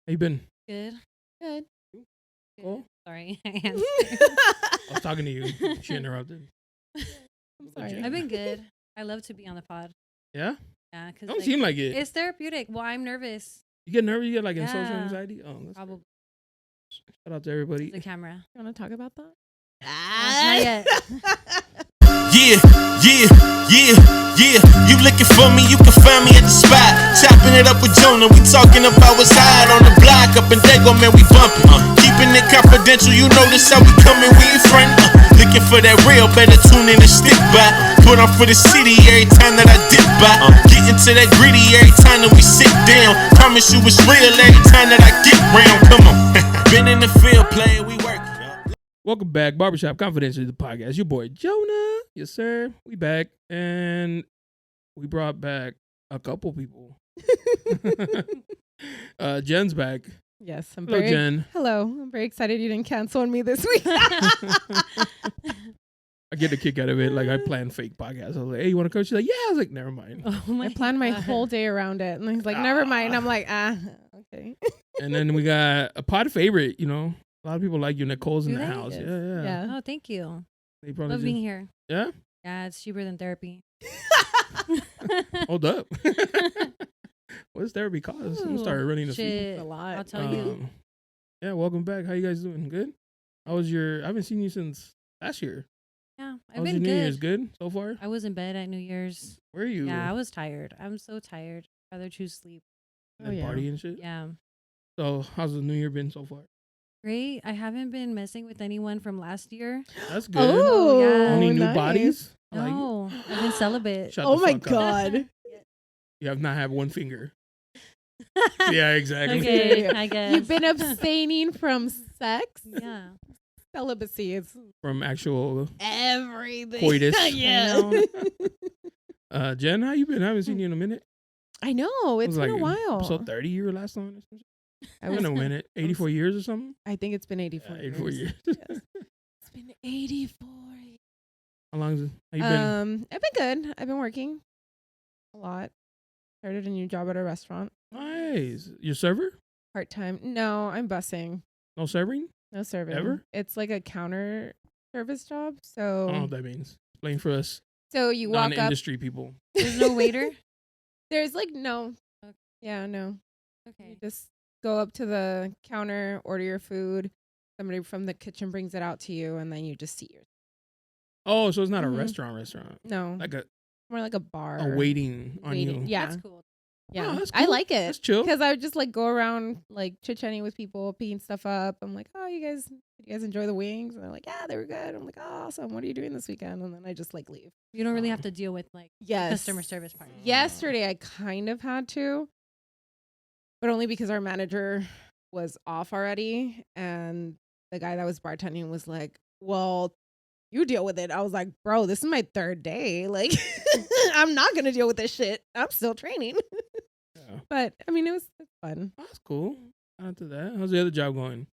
How you been? Good. Good. Cool. Sorry. I was talking to you. She interrupted. I'm sorry. I've been good. I love to be on the pod. Yeah? Yeah, because Don't seem like it. it's therapeutic. Well, I'm nervous. You get nervous? You get like Yeah. social anxiety? Oh, that's Probably Shout out to everybody. the camera. You want to talk about that? Not yet. Yeah. You looking for me, you can find me at the spot. Chopping it up with Jonah, we talking about what's hot on the block. Up in Dago, man, we bumping. Keeping it confidential, you notice how we coming, we in front. Looking for that real, better tune in and stick by. Put on for the city every time that I dip by. Getting to that gritty every time that we sit down. Promise you it's real every time that I get round. Come on. Been in the field playing, we work. Welcome back, Barbershop Confidential, the podcast. Your boy Jonah, yes sir. We back, and we brought back a couple people. Jen's back. Yes, I'm Hello, very. Jen. Hello, I'm very excited you didn't cancel on me this week. I get a kick out of it. Like I planned fake podcasts. I was like, "Hey, you want to coach?" She's like, "Yeah." I was like, "Never mind." Oh my I planned my God. whole day around it, and he's like, "Never mind." I'm like, okay. And then we got a pod favorite. You know, a lot of people like you. Nicole's in Do the they? house. Yes. Yeah. Yeah. Oh, thank you. They probably Love being here. Yeah. Yeah, it's cheaper than therapy. Hold up. What does therapy cost? I'm started running the fee. Shit. A lot. I'll tell you. Yeah, welcome back. How you guys doing? Good? How was your... I haven't seen you since last year. Yeah, How I've was been your New good. Year's? Good so far? I was in bed at New Year's. Where are you? Yeah, I was tired. I'm so tired. Rather choose sleep. At Oh, yeah. party and shit? Yeah. So how's the New Year been so far? Great. I haven't been messing with anyone from last year. That's good. Oh, yeah. Any new nice. bodies? I like it. No, I've been celibate. Shut Oh the my fuck up. god. You have not had one finger. Yeah, exactly. Okay, I guess. You've been abstaining from sex. Yeah. Celibacy is From actual everything. coitus. Yeah. Jen, how you been? I haven't seen you in a minute. I know. It It's was been a while. Episode 30 you were last on? Or something? I It's been a minute. 84 years or something? I think it's been 84 Yeah, 84 years. Yes. It's been 84 years. How long is it? How you been? I've been good. I've been working a lot. Started a new job at a restaurant. Nice. Your server? Part-time. No, I'm busing. No serving? No serving. Ever? It's like a counter service job. I So don't know what that means. Explain for us you walk up. non-industry people. There's no waiter? There's like no. Okay. Yeah, no. You Okay. just go up to the counter, order your food. Somebody from the kitchen brings it out to you, and then you just seat your. Oh, so it's not a Mhm. restaurant. No, Like more like a bar. a waiting on you. Yeah, That's cool. yeah. Oh, that's I cool. like That's it chill. because I would just like go around like chit-chatting with people, picking stuff up. I'm like, oh, you guys enjoy the wings? And they're like, yeah, they were good. I'm like, oh, awesome. What are you doing this weekend? And then I just like leave. You don't really have to deal with like Yes. customer service part. Yesterday I kind of had to, but only because our manager was off already, and the guy that was bartending was like, well, you deal with it. I was like, bro, this is my third day. Like, I'm not going to deal with this shit. I'm still training. Yeah. But, I mean, it's fun. That's cool. Out to that. How's the other job going?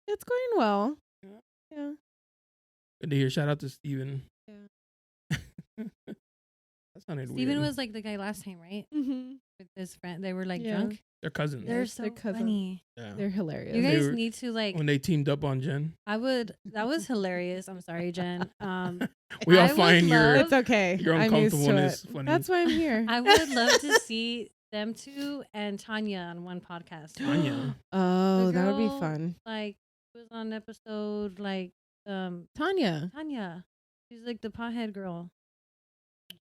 It's going well. Yeah. Yeah. Good to hear. Shout out to Steven. Yeah. That sounded Steven weird. was like the guy last time, right? Mm-hmm. With his friend. They were like Yeah. drunk. They're cousins. They're Yes, so they're cousins. funny. Yeah. They're hilarious. You They guys were- need to like When they teamed up on Jen. that was hilarious. I'm sorry, Jen. We all I would find your love- It's okay. your I'm used to uncomfortableness it. funny. That's why I'm here. I would love to see them two and Tanya on one podcast. Tanya. Oh, The that would be girl- fun. Like it was on episode like Tanya. Tanya. She's like the pothead girl.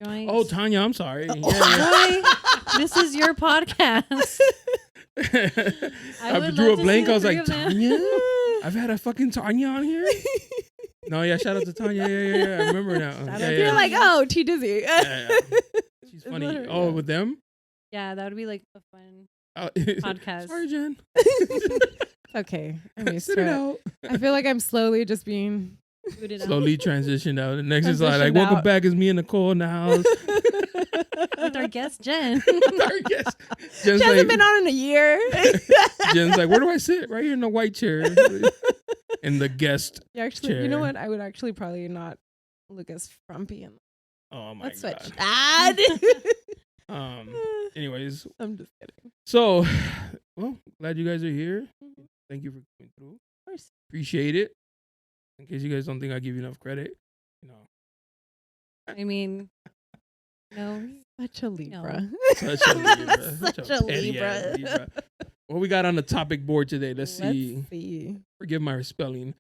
Joints. Oh, Tanya, I'm sorry. Yeah, Joy, this is your podcast. yeah. I would drew a love to blank. see I was the like, three of them. Tanya? I've had a fucking Tanya on here? No, yeah, shout out to Tanya. Yeah. I remember now. Shout Yeah, out to yeah. You're like, oh, T Dizzy. Yeah. She's funny. Literally, Oh, yeah. with them? Yeah, that would be like a fun Oh, podcast. Sorry, Jen. Okay, I'm used Sit to it it. out. I feel like I'm slowly just being. Put it out. Slowly transitioned out. The next is like, Transitioned welcome out. back. It's me and Nicole in the house. With our guest Jen. Our guest. Jen's She hasn't like, been on in a year. Jen's like, where do I sit? Right here in the white chair. In the guest. You know Chair. what? I would actually probably not look as frumpy. And Oh my let's god. switch. Anyways, I'm just kidding. so, well, glad you guys are here. Thank you for coming through. Of course. Appreciate it. In case you guys don't think I give you enough credit, you know. I mean, no. Such a Libra. Such a Libra. Such a petty ass Libra. Libra. What we got on the topic board today? Let's see. Let's see. Forgive my spelling.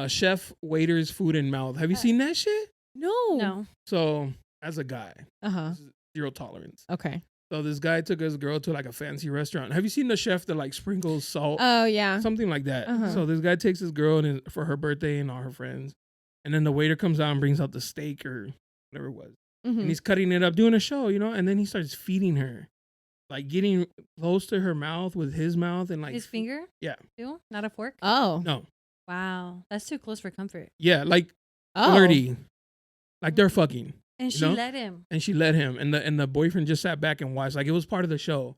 Chef, waiters, food, and mouth. Have you seen that shit? No. No. So, as a guy, Uh-huh. this is zero tolerance. Okay. So this guy took his girl to like a fancy restaurant. Have you seen the chef that like sprinkles salt? Oh, yeah. Something like that. Uh-huh. So this guy takes his girl for her birthday and all her friends. And then the waiter comes out and brings out the steak or whatever it was. Mhm. And he's cutting it up, doing a show, you know? And then he starts feeding her. Like getting close to her mouth with his mouth and like His finger? Yeah. Too? Not a fork? Oh. No. Wow. That's too close for comfort. Yeah, like Oh. flirty. Like they're fucking. And You she know? let him. And she let him. And the boyfriend just sat back and watched. Like it was part of the show.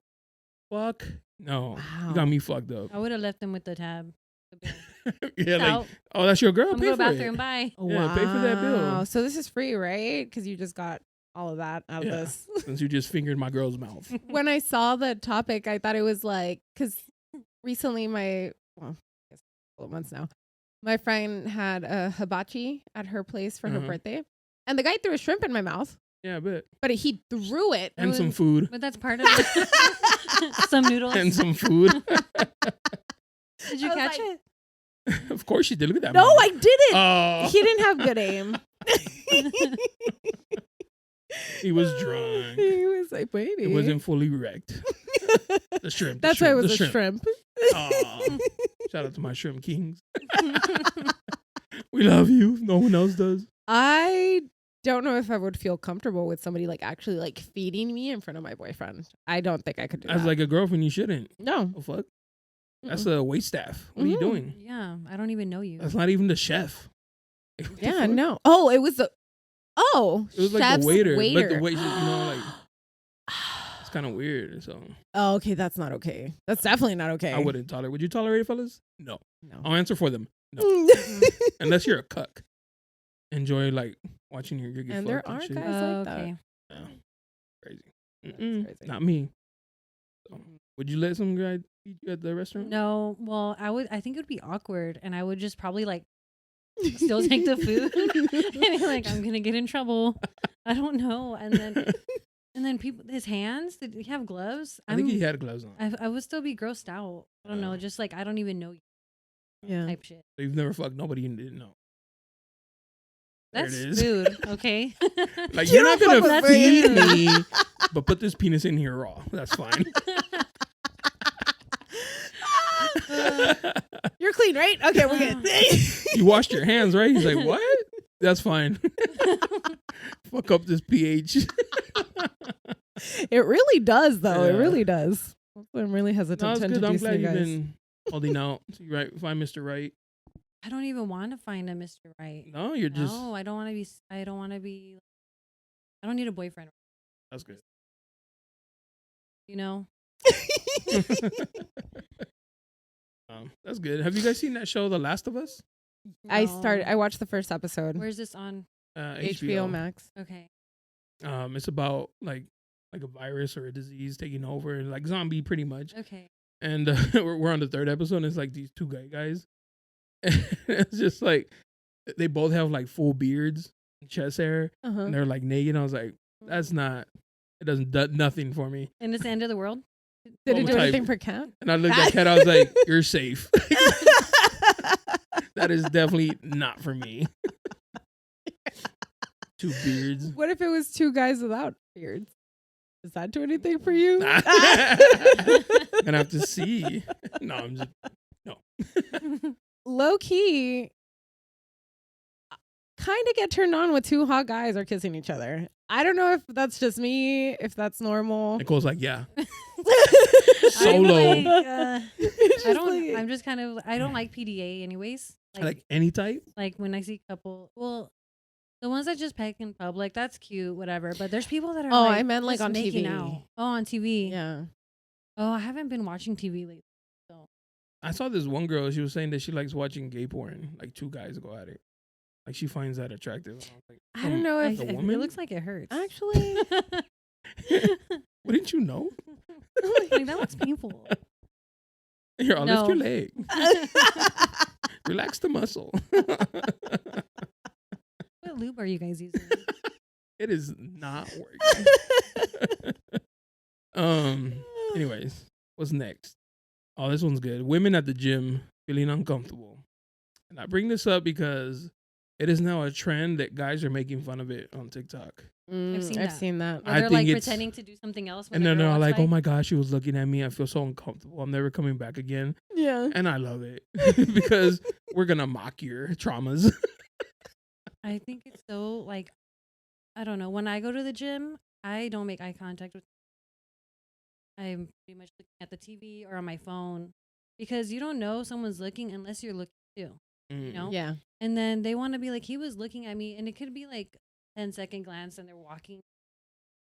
Fuck. No. You Wow. got me fucked up. I would have left him with the tab. The bill. Yeah, like, Out. oh, that's your girl? I'm Pay going to for the bathroom. it. Bye. Yeah, pay for that bill. Wow. So this is free, right? Because you just got all of that out of Yeah. this. Since you just fingered my girl's mouth. When I saw the topic, I thought it was like, because recently I guess a couple of months now, my friend had a hibachi at her place for her Uh-huh. birthday. And the guy threw a shrimp in my mouth, Yeah, I bet. but he threw it. And some food. But that's part of it. Some noodles. And some food. Did you I was catch like- it? Of course she did. Look at that. No, mouth. I didn't. Oh, He didn't have good aim. he was drunk. He was like, baby. It wasn't fully wrecked. The shrimp. That's why it was the a shrimp. Aw. Shout out to my shrimp kings. We love you. No one else does. I don't know if I would feel comfortable with somebody like actually like feeding me in front of my boyfriend. I don't think I could do As that. like a girlfriend, you shouldn't. No. Oh fuck. That's a wait staff. What are you Mhm. doing? Yeah. I don't even know you. That's not even the chef. What the Yeah, fuck? no. Oh, it was the. Oh, It was like chef's the waiter. But waiter. the way, you know, like it's kind of weird. So Oh, okay, that's not okay. That's definitely not okay. I wouldn't tolerate. Would you tolerate it, fellas? No. No. I'll answer for them. No. Unless you're a cuck. Enjoy like watching your get And there fucked and are shit. guys like that. okay. Yeah. Crazy. That's Mm-mm. crazy. Not me. So, would you let some guy feed you at the restaurant? No. Well, I think it would be awkward. And I would just probably like still take the food. And be like, I'm going to get in trouble. I don't know. And then people, his hands, did he have gloves? I think he had gloves on. I would still be grossed out. I don't know. Just like, I don't even know you Yeah. type shit. So you've never fucked nobody you didn't know. There That's it is. food, okay? Like You you're not don't gonna fuck with feed me. me, but put this penis in here raw. That's fine. You're clean, right? Okay, we're good. You washed your hands, right? He's like, what? That's fine. Fuck up this pH. It really does, though. It Yeah. really does. I'm really hesitant No, it's to good. I'm introduce glad you you've guys. been holding out. So you right, find Mr. Right. I don't even want to find a Mr. Right. No, you're just. No, I don't want to be. I don't want to be. I don't need a boyfriend. That's good. You know. That's good. Have you guys seen that show, The Last of Us? I No. watched the first episode. Where's this on? HBO Max. Okay. It's about like a virus or a disease taking over, and like zombie pretty much. Okay. And we're on the third episode, and it's like these two guys. And it's just like they both have like full beards, and chest hair, Uh-huh. and they're like naked. I was like, that's not. It doesn't do nothing for me. And it's the end of the world. Did it do type. anything for Cat? And I looked at Kat. I was like, you're safe. That is definitely not for me. Two beards. What if it was two guys without beards? Does that do anything for you? Gonna have to see. No, I'm just Low key, kind of get turned on with two hot guys are kissing each other. I don't know if that's just me, if that's normal. Nicole's like, yeah. I'm Solo. like, It's I just don't. like- I'm just kind of. I don't like PDA anyways. Like any type. Like when I see couple. Well, the ones that just peck in public, that's cute, whatever. But there's people that are. Oh, like, I meant like just on making TV. out. Oh, on TV. Yeah. Oh, I haven't been watching TV lately. So I saw this one girl. She was saying that she likes watching gay porn. Like two guys go at it. Like she finds that attractive. And I was like, I don't know if the it woman? looks like it hurts. actually. Wouldn't you know? like that looks painful. Here, I'll lift No. your leg. Relax the muscle. What lube are you guys using? It is not working. Anyways, what's next? Oh, this one's good. Women at the gym feeling uncomfortable. And I bring this up because it is now a trend that guys are making fun of it on TikTok. I've seen that. I Where they're think like it's- pretending to do something else. And then they're like, oh my gosh, she was looking at me. I feel so uncomfortable. I'm never coming back again. Yeah. And I love it because we're going to mock your traumas. I think it's so like, I don't know. When I go to the gym, I don't make eye contact with. I'm pretty much looking at the TV or on my phone because you don't know someone's looking unless you're looking too. You know? Yeah. And then they want to be like, he was looking at me, and it could be like 10-second glance, and they're walking.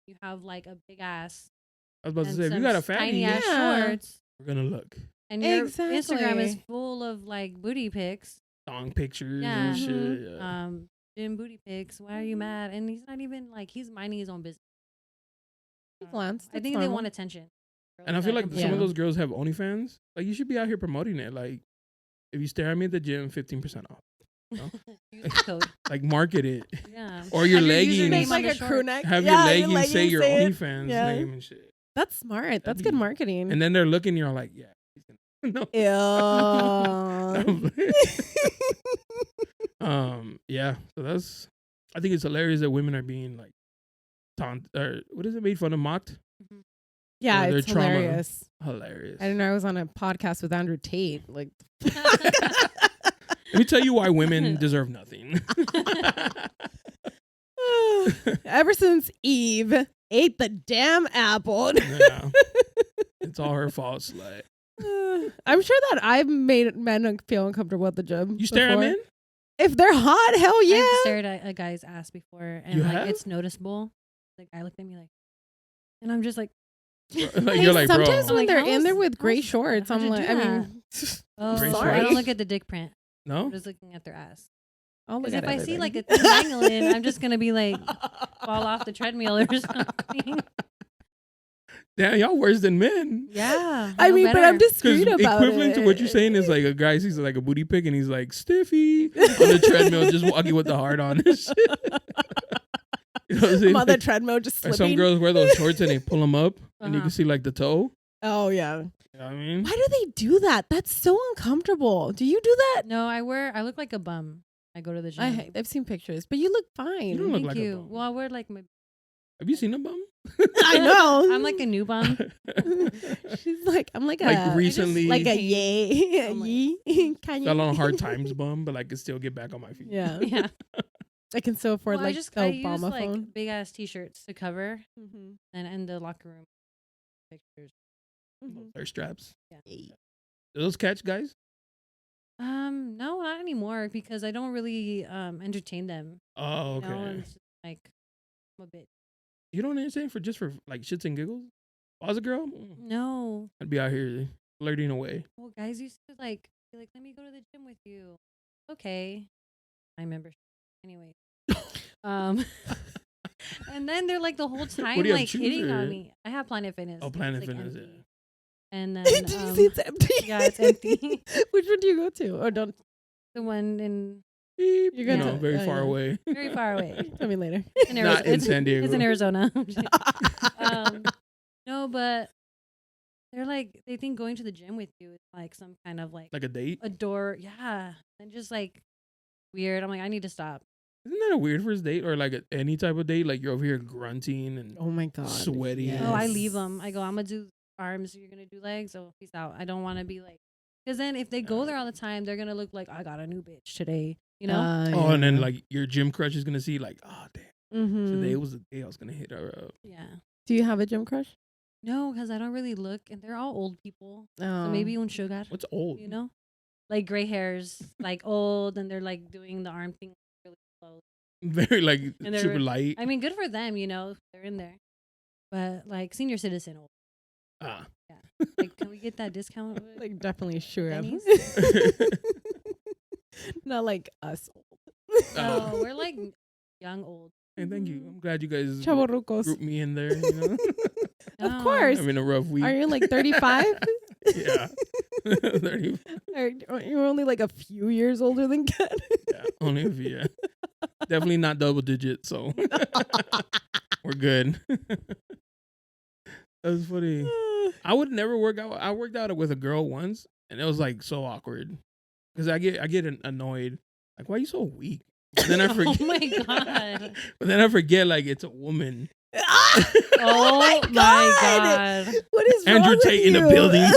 You have like a big ass. I was about to and say, if you some got a fatty, tiny ass Yeah. shorts, we're going to look. and your Exactly. Instagram is full of like booty pics. Thong pictures Yeah. and shit. Yeah. Gym booty pics. Why are you mad? And he's not even like he's minding his own business. Glance. I think they want attention. And I feel like some Yeah. of those girls have OnlyFans. Like, you should be out here promoting it. Like, if you stare at me at the gym, 15% off. use the code. Like, market it. Yeah. Or your Have your leggings. username Make on like the a crew shorts. neck. Have Yeah, your leggings say your it. OnlyFans Yeah. name and shit. That's smart. That's be- good marketing. And then they're looking, you're like, yeah. No. Ew. Yeah. So that's, I think it's hilarious that women are being like, or what is it, made fun of, mocked? Yeah, Or their it's trauma. hilarious. Hilarious. I don't know. I was on a podcast with Andrew Tate. Like, Let me tell you why women deserve nothing. ever since Eve ate the damn apple. Yeah. It's all her fault, slut. I'm sure that I've made men feel uncomfortable at the gym. You stare at before. men? If they're hot, hell yeah. I've stared at a guy's ass before, and You like have? it's noticeable. The guy looked at me like, and I'm just like, Like, Hey, you're like, bro. sometimes when Like, they're how in is- there with how gray is- shorts, how'd I'm you like, do I that? mean, oh, Very I sorry. don't look at the dick print. No? I'm just looking at their ass. I'll look Because at if I see everything. like a thing dangling, I'm just gonna be like, fall off the treadmill or something. Damn, y'all worse than men. Yeah. I no mean, but better. I'm Because discreet about equivalent it. to what you're saying is like a guy sees like a booty pic and he's like stiffy on the treadmill, just walking with the heart on and shit. You know what I'm saying? I'm on the treadmill just Or slipping. some girls wear those shorts and they pull them up and you Uh-huh. can see like the toe. Oh yeah. You know what I mean? Why do they do that? That's so uncomfortable. Do you do that? No, I look like a bum. I go to the gym. I've seen pictures, but you look fine. You don't look Thank like a you. bum. Well, I wear like my. Have you seen a bum? I know. I'm like a new bum. She's like, I'm like a Like recently like a yay, I'm like- yee. Can fell on you? hard times bum, but I could still get back on my feet. Yeah, Yeah. I can still afford Well, like I use Obama like phone. big ass t-shirts to cover, Mhm. and in the locker room pictures. Mhm. Thirst straps. Yeah. Do those catch guys? No, not anymore because I don't really entertain them. Oh, You know, okay. and it's just like I'm a bit. You don't understand for just for like shits and giggles? If I was a girl, No. I'd be out here flirting away. Well, guys used to like be like, "Let me go to the gym with you." Okay, my membership. Anyway, and then they're like the whole time do you have, like Choose hitting or- on me. I have Planet Fitness. Oh, Planet It's, like, Fitness. empty. And then Did you see it's empty? yeah, it's empty. Which one do you go to? Or don't The one in Beep, You're you gonna know, do- very oh, far yeah. away. very far away. tell me later. In Not in it's, San Diego. It's in Arizona. No, but they're like they think going to the gym with you is like some kind of like Like a date? a door. Yeah, and just like weird. I'm like, I need to stop. Isn't that a weird first date or like any type of date? Like you're over here grunting and Oh my god, Sweaty. Oh, I yes. leave them. I go, I'm gonna do arms. You're gonna do legs. So peace out. I don't want to be like, because then if they go there all the time, they're gonna look like I got a new bitch today. You know? oh, and then like your gym crush is gonna see like, oh damn, Mhm. today was the day I was gonna hit her up. Yeah. Do you have a gym crush? No, because I don't really look, and they're all old people. Oh. So maybe un sugar. What's old? You know, like gray hairs, like old, and they're like doing the arm thing really slow. Very like And they're- super light. I mean, good for them, you know, they're in there. But like senior citizen old. Ah. Like, can we get that discount? like definitely sure. Denny's? Not like us. No, we're like young old. Hey, thank you. I'm glad you guys Chavorrucos. grouped me in there. You know, Of No. course. having a rough week. Are you like 35? Yeah, 30. You're only like a few years older than Ken. Yeah, only a few. Yeah. Definitely not double digits, so we're good. That's funny. I would never work out. I worked out with a girl once, and it was like so awkward because I get annoyed. Like, why are you so weak? But then I forget. Oh my god. But then I forget like it's a woman. Oh my god. What is wrong Andrew with Tate in the you? building.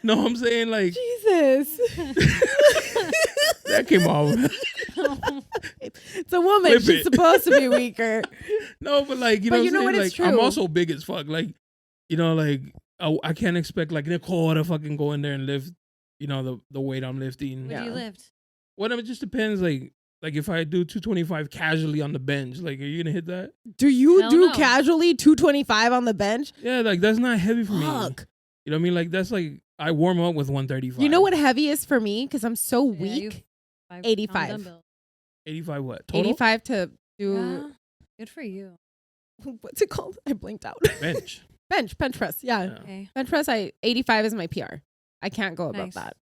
No, I'm saying like Jesus. that came off. It's a woman. Flip She's it. supposed to be weaker. No, but like you But know, you know what I'm what? saying? It's Like I'm true. also big as fuck. Like you know, like I can't expect like Nicole to fucking go in there and lift. You know the weight I'm lifting. What Yeah. do you lift? What it just depends. Like if I do 225 casually on the bench, like are you gonna hit that? Do you Hell do no. casually 225 on the bench? Yeah, like that's not heavy for me. Fuck. You know what I mean? Like that's like I warm up with 135. You know what heavy is for me? Because I'm so Yeah, you weak. 5 pound 85. dumbbell. 85 what? Total 85 to do Yeah. Good for you. what's it called? I blinked out. bench. bench press. Yeah. Yeah. Okay. Bench press. 85 is my PR. I can't go above Nice. that.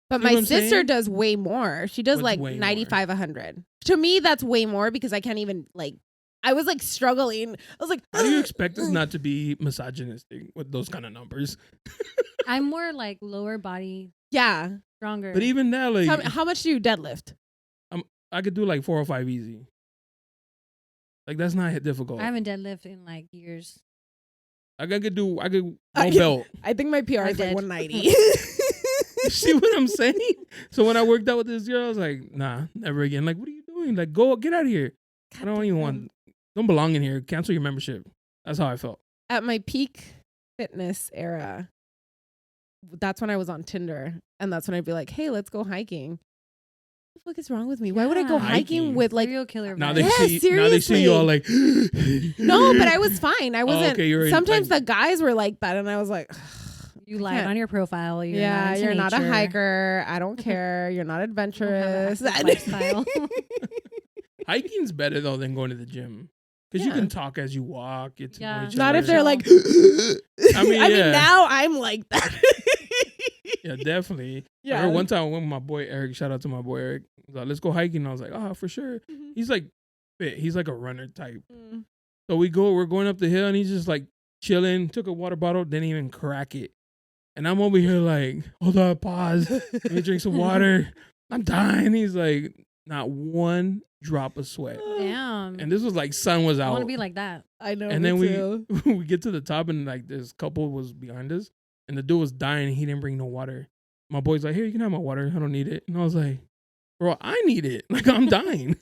But See what my I'm sister saying? does way more. She does What's like way more? 95, 100. To me, that's way more because I can't even like. I was like struggling. I was like, How do you expect us not to be misogynistic with those kind of numbers? I'm more like lower body, Yeah. stronger. But even now, like How much do you deadlift? I could do like 4 or 5 easy. Like that's not difficult. I haven't deadlift in like years. I could go I- belt. I think my PR I is like did. 190. You see what I'm saying? So when I worked out with this girl, I was like, nah, never again. Like, what are you doing? Like, get out of here. I don't even want, don't belong in here. Cancel your membership. That's how I felt. At my peak fitness era, that's when I was on Tinder. And that's when I'd be like, hey, let's go hiking. What the fuck is wrong with me? Why would I go Yeah. hiking Hiking. with like Serial killer. Now vibes. they Yes, see, now they see you all like, no, but I was fine. I wasn't. okay, you're in, sometimes like- the guys were like that, and I was like, You I lied can't- on your profile. You're yeah, not into you're not a nature. hiker. I don't care. You're not You don't have an adventurous. active lifestyle. hiking's better though than going to the gym. Because you Yeah. can talk as you walk. Get to know Yeah. each Not other. if they're like. I mean, yeah. now I'm like that. Yeah, definitely. I Yeah. remember one time when my boy Eric, shout out to my boy Eric, was like, let's go hiking. I was like, oh, for sure. Mhm. He's like fit. He's like a runner type. Mm. So we're going up the hill and he's just like chilling, took a water bottle, didn't even crack it. And I'm over here like, hold up, pause. Let me drink some water. I'm dying. He's like, not one drop of sweat. Damn. And this was like sun was I out. want to be like that. I know. And me then too. we get to the top and like this couple was behind us and the dude was dying. He didn't bring no water. My boy's like, here, you can have my water. I don't need it. And I was like, bro, I need it. Like I'm dying.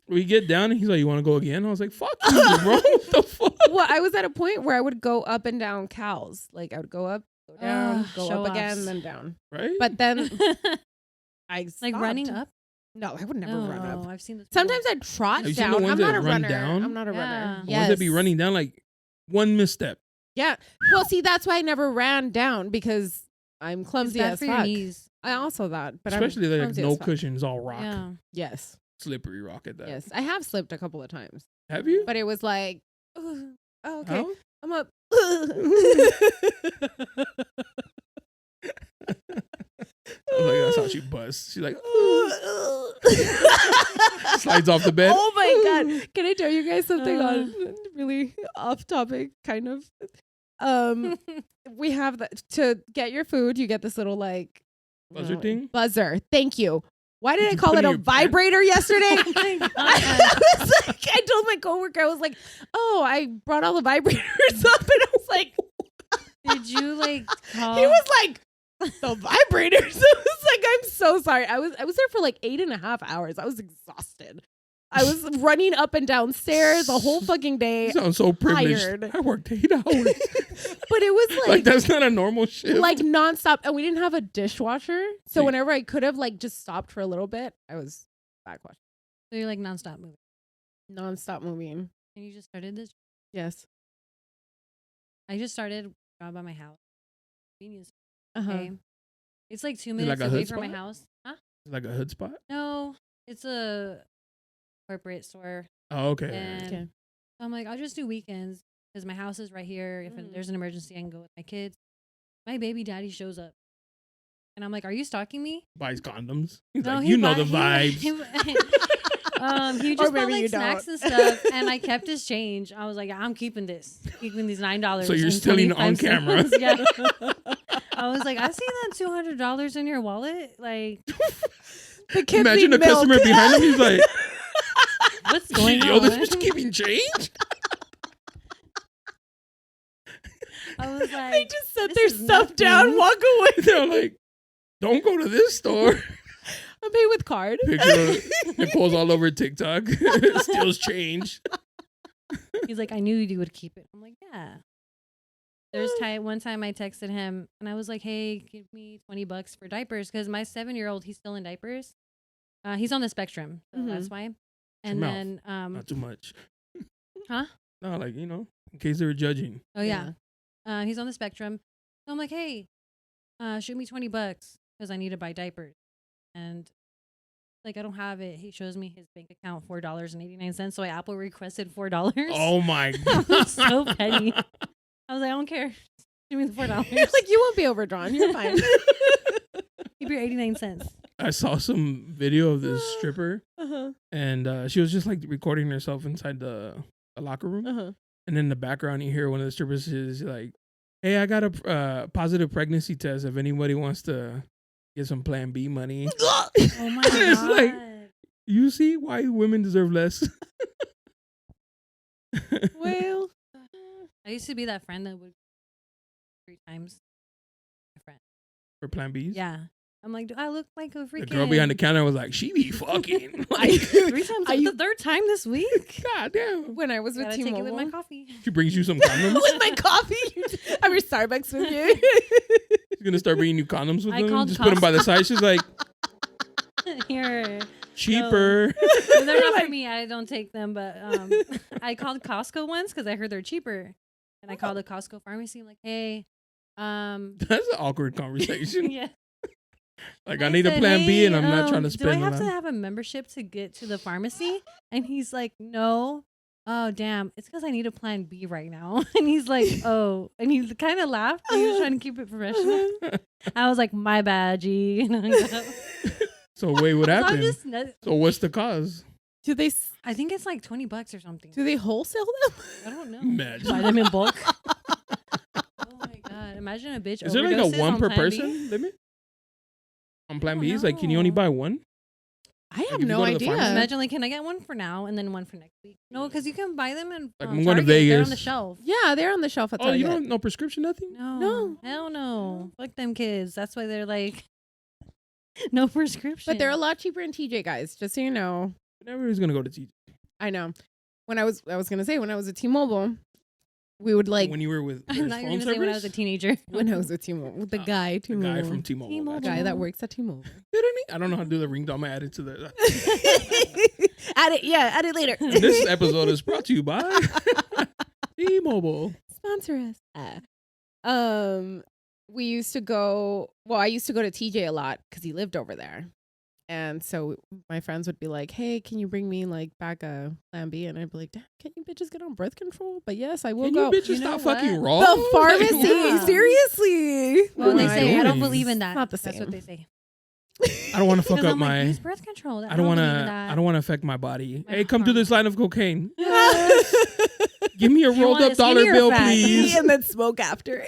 We get down and he's like, you want to go again? I was like, fuck you, bro. What the fuck? Well, I was at a point where I would go up and down cows. Like I would go up, go down, go show up again, offs. then down. Right? But then I like running stopped. up. No, I would never No, run up. I've seen this. Sometimes I trot Have you seen the down. ones I'm that not a run runner. down? I'm not a Yeah. runner. The ones that be running down like one misstep. Yeah. Well, see, that's why I never ran down because I'm It's clumsy bad as for fuck. your knees. I also that, but Especially I'm like clumsy no as fuck. cushions, all rock. Yeah. Yes, Slippery rock at that. yes. I have slipped a couple of times, Have you? but it was like, oh, okay, How? I'm up. I was like, that's how she busts. She's like, slides off the bed. Oh my god! Can I tell you guys something on really off topic, kind of? We have to get your food. You get this little like Buzzer thing? Buzzer. Thank you. Why did Did I you call put it in a your pants? vibrator yesterday? Oh my God. I was like, I told my coworker, I was like, oh, I brought all the vibrators up, and I was like, Did you like call? he was like, the vibrators. I was like, I'm so sorry. I was there for like 8.5 hours. I was exhausted. I was running up and down stairs the whole fucking day. You sound so privileged. tired. I worked 8 hours. But it was like like that's not a normal shift. like nonstop, and we didn't have a dishwasher, so See. whenever I could have like just stopped for a little bit, I was backwashing, So you're like nonstop moving. nonstop moving. And you just started this. Yes. I just started a job at my house. Convenience. Uh-huh. Okay. It's like 2 it minutes like a away hood from my spot? house. Huh? like a hood spot. No, it's a corporate store. Oh, okay. And Okay. I'm like, I'll just do weekends because my house is right here. If Mhm. there's an emergency, I can go with my kids. my baby daddy shows up. And I'm like, are you stalking me? Buys condoms. He's No, like, he you know bought- the vibes. He just bought maybe you like snacks don't. and stuff, and I kept his change. I was like, I'm keeping this, keeping these $9. So you're and stealing on 25 camera. cents. Yeah. I was like, I see that $200 in your wallet. Like, The kids Imagine need the customer milk. behind him. He's like, what's going yo, on? this bitch keeping change? I was like, They just set this their is stuff down, nothing. walk away. They're like, don't go to this store. I pay with card. Picture of Nicole's all over TikTok. Steals change. He's like, I knew you would keep it. I'm like, yeah. There's one time I texted him and I was like, hey, give me $20 for diapers because my 7-year-old, he's still in diapers. He's on the spectrum, so Mhm. that's why. Your And mouth. then, Not too much. Huh? No, like, you know, in case they were judging. oh yeah, he's on the spectrum. So I'm like, hey, shoot me $20 because I need to buy diapers. And like, I don't have it. He shows me his bank account, $4.89. So I Apple requested $4. Oh my I God. was so petty. I was like, I don't care. Give me the $4. Like, you won't be overdrawn. You're fine. Keep your 89 cents. I saw some video of this stripper Uh-huh. and she was just like recording herself inside the locker room. Uh-huh. And in the background, you hear one of the strippers is like, hey, I got a positive pregnancy test if anybody wants to get some Plan B money. Oh my It's god. like- You see why women deserve less? Well, I used to be that friend that would 3 times. My friend. For Plan Bs? Yeah. I'm like, do I look like a freaking The girl behind the counter was like, she be fucking. I, Like, 3 times? I- The 3rd time this week. God damn. when I was with Gotta take it with T-Mobile. my coffee. She brings you some condoms. With my coffee. I'm your Starbucks with you. She's going to start bringing you condoms with I them. called Just put them by the side. She's like, Here. cheaper. Well, they're not Like- for me. I don't take them, but I called Costco once because I heard they're cheaper. And I called the Costco pharmacy. I'm like, hey, That's an awkward conversation. yeah. Like, I need a said, Plan B and "Hey, I'm not trying to do I spend have a to lot. have a membership to get to the pharmacy? And he's like, no. Oh, damn. It's because I need a Plan B right now. And he's like, oh. And he kind of laughed. He was trying to keep it professional. I was like, my bad, G. And I hung up. So wait, what So I'm happened? just So what's the cause? Do they I think it's like $20 or something. do they wholesale them? I don't know. Imagine. Buy them in bulk. Oh my god! Imagine a bitch. Is there like a overdoses one on per Plan B. person limit? On Plan don't Bs? Like, can you only know. buy one? I if have you no go to the idea. pharmacy- Imagine like, can I get one for now and then one for next week? No, because you can buy them in Like, I'm going to Target. They're on Vegas. the shelf. Yeah, they're on the shelf at Oh, you Target. don't no prescription, nothing? No, No. hell no. Fuck them kids. That's why they're like, no prescription. But they're a lot cheaper in TJ, guys. Just so you know. Everybody's gonna go to TJ. I know. When I was gonna say when I was at T-Mobile, we would like When you were with I'm there's not phone even gonna say when I was a service? teenager. when I was with T-Mobile, with the guy The T-Mobile, guy from T-Mobile. T-Mobile. the guy that works at T-Mobile. I don't know how to do the ringtone. I added to the. Add it later. This episode is brought to you by T-Mobile. Sponsor us. We used to go. Well, I used to go to TJ a lot because he lived over there, and so my friends would be like, "Hey, can you bring me like back a Plan B?" And I'd be like, "Damn, can't you bitches get on birth control?" But yes, I will Can go. you bitches You know stop fucking what? raw? The pharmacy, Yeah. seriously. Well, they What am I say I don't doing? believe in that. It's not the That's same. what they say. I don't want to fuck 'Cause up I'm like, my. use birth control. I don't want believe in to. that. I don't want to affect my body. My Hey, come do this line of cocaine. Yes. Give me a You rolled want up it skinny dollar or bill, fat? please. and then smoke after.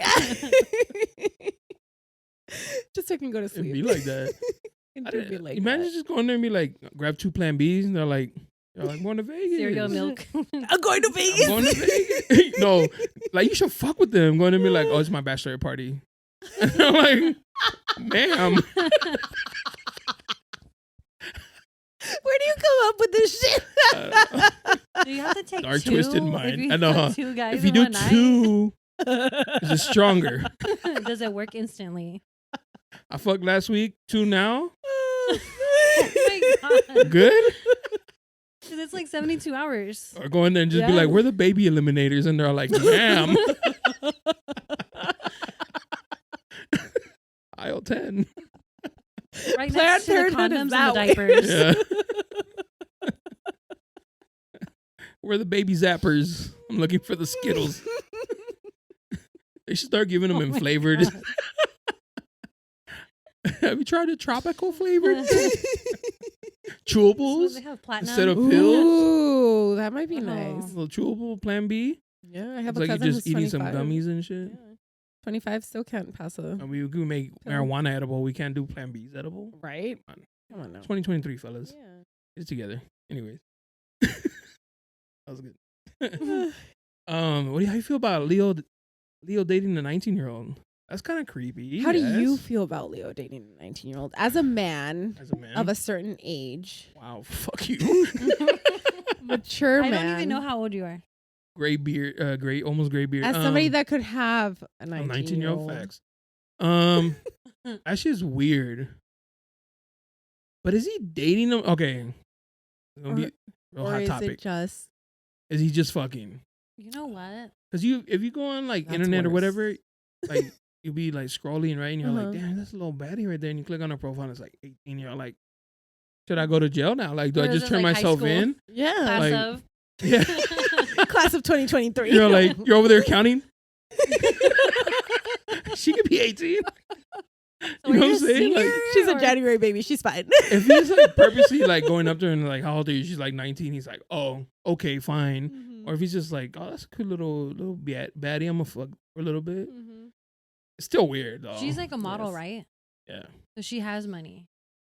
Just so I can go to It'd sleep. be like that. It I do didn't- be like Imagine that. just going there and be like, grab 2 Plan Bs, and they're like, I'm going to Vegas. Cereal milk. I'm going to Vegas. I'm going to Vegas. No, like you should fuck with them. Going to be like, oh, it's my bachelor party. And I'm like, ma'am. Where do you come up with this shit? Do you have to take Dark 2? twisted If mind. you I know, huh? fuck 2 guys If you in do one night, 2, it's stronger. does it work instantly? I fucked last week, 2 now. Oh my god. Good. 'Cause it's like 72 hours. Or go in there and just be Yeah. like, we're the baby eliminators. And they're like, ma'am. Aisle 10. Right Planned next to the Parenthood is condoms and that the way. diapers. Yeah. We're the baby zappers. I'm looking for the Skittles. They should start giving them Oh in my flavored. God. Have you tried the tropical flavor? So Chewables they have platinum. instead of pills. Ooh, that might be Oh. nice. A little chewable Plan B. Yeah, I have It's a like cousin you're just who's eating some 25. gummies and shit. Yeah. 25 still can't pass a And we could make Pill. marijuana edible. We can't do Plan B's edible. right. Come on. Come on now. 2023, fellas. Yeah. Get it together. Anyways. That was good. How do you feel about Leo dating a 19-year-old? That's kind of creepy. How do you yes. feel about Leo dating a 19-year-old as a man As a man? of a certain age, Wow, fuck you. mature I man? don't even know how old you are. Gray beard, almost gray beard. As somebody that could have a a 19-year-old. 19-year-old facts. That shit's weird. But is he dating them? Okay. It's gonna be a real Or hot is topic. it just Is he just fucking? You know what? Because if you go on like That's internet or worse. whatever, like you'll be like scrolling, right? And you're Uh-huh. like, damn, that's a little baddie right there. And you click on her profile and it's like 18. You're like, should I go to jail now? Like, do Or I is just it turn like high myself school? in? yeah, Like- Passive. Yeah. class of 2023? You're like, you're over there counting. She could be 18. So You know what you're I'm saying? Like, senior, She's a or- January baby. She's fine. if he's like purposely like going up to her and like, how old are you? She's like 19. He's like, oh, okay, fine. Mhm. Or if he's just like, oh, that's a cool little baddie. I'm gonna fuck for a little bit. Mhm. It's still weird though. She's like a model, Yes. right? yeah. So she has money.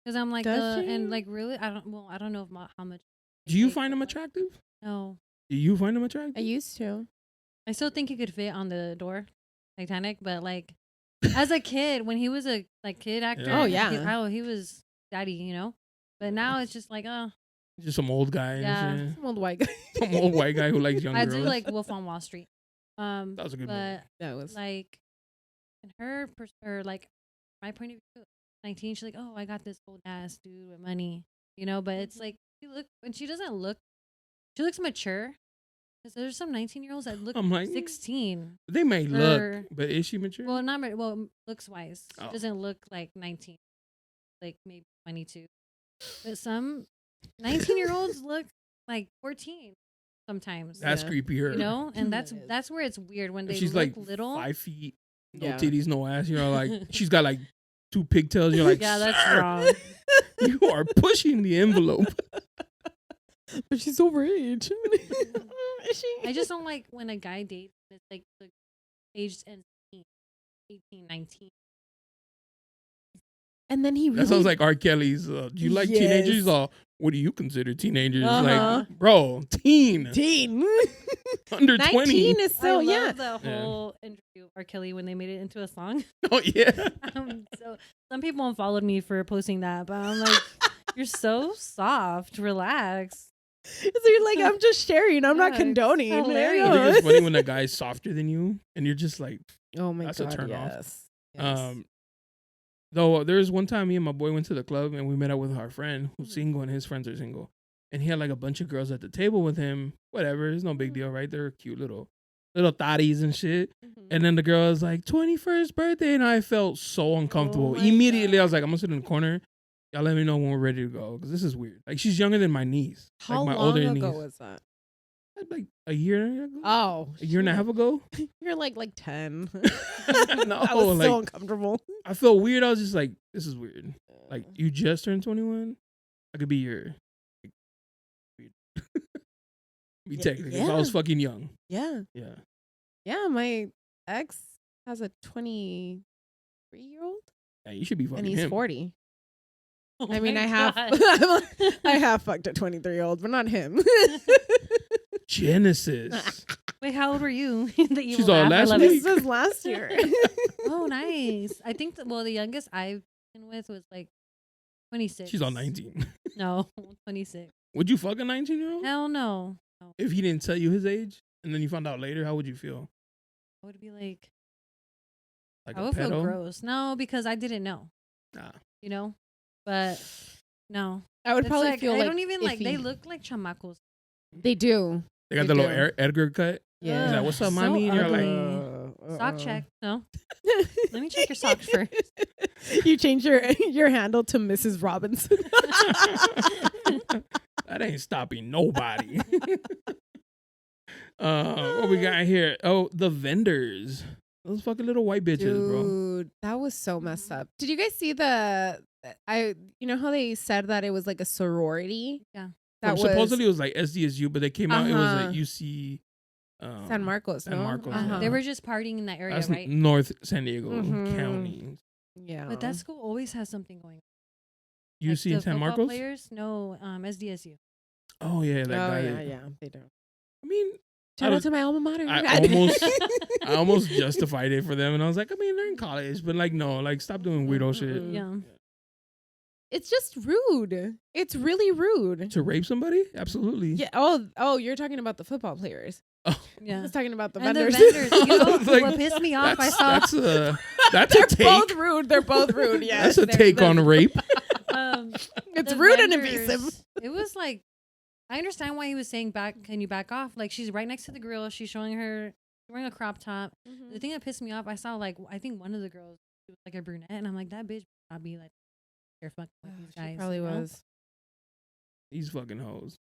Because I'm like, Does she? and like really, I don't know if how much. they Do you make, find but, him like, attractive? No, Do you find him attractive? I used to. I still think he could fit on the door, Titanic. But like, as a kid, when he was a like kid actor, Yeah. Oh, yeah. he was daddy, you know. But now it's just like, oh, Just some old guy. Yeah. And shit. Some old white guy. Some old white guy who likes young I girls. do like Wolf on Wall Street. That was a good movie. But That was like, in her or like my point of view, 19, she's like, oh, I got this old ass dude with money, you know. But it's like she doesn't look. She looks mature. Because there's some 19-year-olds that look I'm like, 16. they may look, Or- but is she mature? Well, well, looks wise. Oh. Doesn't look like 19, like maybe 22. But some 19-year-olds look like 14 sometimes. That's Yeah. creepier. You know, and That is. that's where it's weird when If they she's look like little. 5 feet, no Yeah. titties, no ass. You're like, she's got like 2 pigtails. You're like, Yeah, that's "Sir, wrong. You are pushing the envelope. but she's overage. Is she? I just don't like when a guy dates. It's like the age ends 18, 19. And then he really That sounds like R. Kelly's. Do you like Yes. teenagers? What do you consider teenagers? Uh-huh. Like, bro, teen, teen. under 19 20. is still I yeah. love the Yeah. whole interview of R. Kelly when they made it into a song. Oh yeah. So some people unfollowed me for posting that, but I'm like, you're so soft. Relax. So you're like, I'm just sharing. I'm not Yeah, condoning. it's hilarious. I think it's funny when a guy's softer than you, and you're just like, Oh my That's a god. turn off. Yes. Yes. Though there was one time me and my boy went to the club and we met up with our friend who's Mhm. single and his friends are single, and he had like a bunch of girls at the table with him. Whatever, it's no big deal, right? They're cute little thotties and shit. Mhm. And then the girl was like, 21st birthday, and I felt so uncomfortable. Oh my Immediately, I was God. like, I'm gonna sit in the corner. Y'all let me know when we're ready to go, because this is weird. Like, she's younger than my niece. How like my long older ago niece. was that? Like a year ago? Oh, A year and a half ago? You're like 10. No, I was like, so uncomfortable. I felt weird. I was just like, this is weird. Like, you just turned 21? I could be your... Like, weird. Be Yeah, technically. If I was yeah. fucking young. Yeah. Yeah. Yeah, my ex has a 23-year-old Yeah, you should be fucking and he's him. 40. Oh I mean, my I have God. I have fucked a 23-year-old, but not him. Genesis. Wait, how old were you? That you She's will all laugh? I last love week. it. This was last year. Oh, nice. I think the youngest I've been with was like 26. She's all 19. No, 26. Would you fuck a 19-year-old? Hell no. No. If he didn't tell you his age and then you found out later, how would you feel? I would be like, Like I a would feel pedo? gross. No, because I didn't know, Nah. you know? But no. I would It's probably like, feel I like don't even like, they iffy. look like chamacos. They do. They got They the little do. Edgar cut. Yeah. He's like, what's up, So mommy? And you're like, ugly. Sock check. No. Let me check your socks first. You change your handle to Mrs. Robinson. that ain't stopping nobody. What we got here? Oh, the vendors. Those fucking little white bitches, bro. Dude, that was so messed up. Did you guys see you know how they said that it was like a sorority? Yeah. That was supposedly it was like SDSU, but they came out, it was like UC San Marcos. San Marcos, yeah. They were just partying in that area, That's right? North San Diego Mhm. County. Yeah. But that school always has something going on. UC the and San football Marcos? players? No, SDSU. Oh, yeah, that guy. Yeah, they do. I mean, Shout out to my alma mater. I almost justified it for them, and I was like, I mean, they're in college, but like, no, like, stop doing weirdo shit. Yeah. It's just rude. It's really rude. To rape somebody? Absolutely. Yeah. Oh, you're talking about the football players. I Yeah. was talking about the And vendors. the vendors, you know, I was like, what pissed me off, I saw That's They're a take. both rude. They're both rude. Yeah. That's a take on rape. It's the rude and vendors, invasive. It was like, I understand why he was saying can you back off? Like, she's right next to the grill. She's showing wearing a crop top. The thing that pissed me off, I saw like, I think one of the girls, she was like a brunette, and I'm like, that bitch would not be like, you're fucking with these guys. She probably you know? was. These fucking hoes.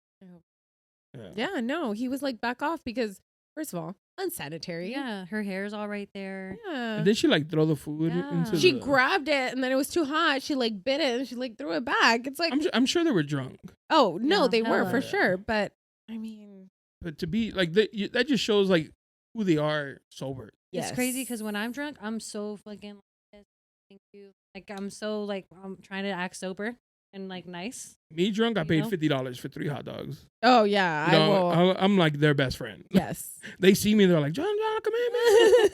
Yeah, no, he was like, back off because, first of all, unsanitary. Yeah, her hair's all right there. Yeah. And then she like throw the food Yeah. into She the... grabbed it and then it was too hot. She like bit it and she like threw it back. It's like, I'm sure they were drunk. oh, no, Yeah, they were hella. for sure. But I mean, But to be like, that just shows like who they are sober. It's crazy yes. because when I'm drunk, I'm so fucking like this. Thank you. Like, I'm so like, I'm trying to act sober and like nice. Me drunk, I You paid know? $50 for 3 hot dogs. Oh, yeah. You I know, will. I'm like their best friend. Yes. They see me, they're like, John, come here, man.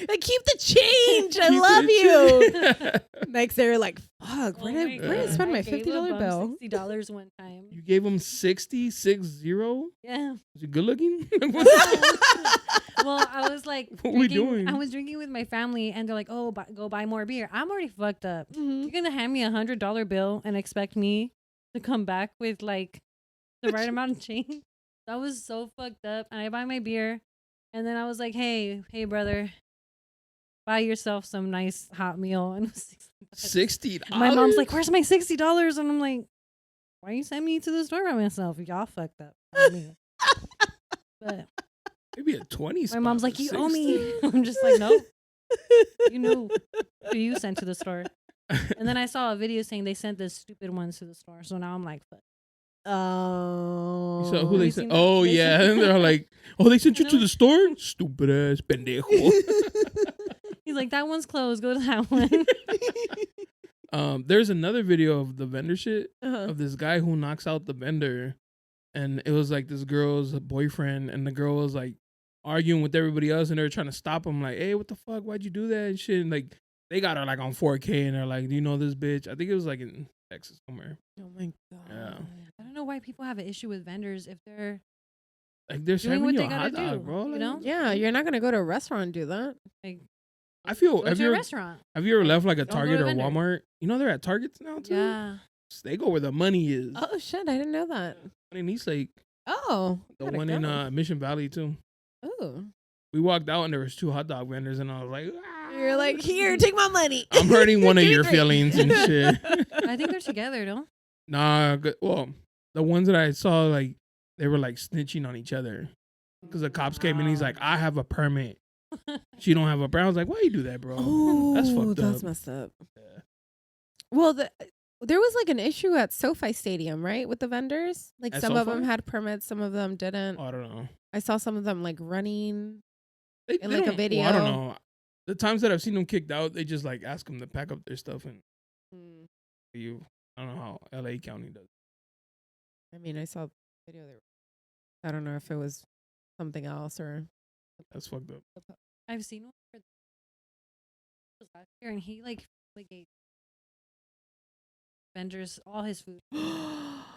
Like, keep the change. I Keep love it you. chill. Next, they're like, fuck, Oh where my did I God. spend my I gave a $50 bum bill? $60 one time. You gave them 60. Yeah. Is he good looking? Well, I was like, What we doing? I was drinking with my family, and they're like, "Oh, go buy more beer." I'm already fucked up. Mhm. You're gonna hand me $100 bill and expect me to come back with like the right amount of change? I was so fucked up, and I buy my beer, and then I was like, "Hey, brother, buy yourself some nice hot meal." And it was $60. $60. My mom's like, "Where's my $60?" And I'm like, "Why you send me to the store by myself? Y'all fucked up." Not me. But Maybe a 20. my mom's like, "You owe me." I'm just like, "No, you knew who you sent to the store." And then I saw a video saying they sent the stupid ones to the store. So now I'm like, "Fuck." Oh. So who Have they you sent? seen that? Oh They yeah, sent- and they're like, "Oh, they sent you I to know. the store? Stupid ass pendejo." He's like, "That one's closed. Go to that one." There's another video of the vendor shit Uh-huh. of this guy who knocks out the vendor, and it was like this girl's boyfriend, and the girl was like arguing with everybody else, and they're trying to stop him, like, "Hey, what the fuck? Why'd you do that?" and shit. And like they got her like on 4K, and they're like, "Do you know this bitch?" I think it was like in Texas somewhere. Oh my God. Yeah. I don't know why people have an issue with vendors if they're Like they're doing serving what you they a gotta hot dog, do, bro. you Like, know? Yeah, you're not going to go to a restaurant and do that. like I feel. go Have to you a ever, restaurant. have you ever left like a Don't go to Target a or vendor. Walmart? You know they're at Targets now too. Yeah. They go where the money is. Oh, shit. I didn't know that. In Eastlake, Oh. the gotta one go. in Mission Valley too. Oh. We walked out and there was 2 hot dog vendors, and I was like, "Ah." You're like, here, take my money. I'm hurting one of Give me your 3. feelings and shit. I think they're together, don't? Nah, well, the ones that I saw, like, they were like snitching on each other because the cops came and he's like, "I have a permit. She don't have a permit." I was like, "Why you do that, bro?" Oh, That's fucked that's up. messed up. Yeah. Well, there was like an issue at SoFi Stadium, right, with the vendors. Like At some of SoFi? them had permits, some of them didn't. I don't know. I saw some of them like running. They In, like, a don't- well, I don't video. know. The times that I've seen them kicked out, they just like ask them to pack up their stuff and leave. I don't know how LA County does. I mean, I saw the video. I don't know if it was something else or. That's fucked up. I've seen one for last year, and he like gave vendors all his food.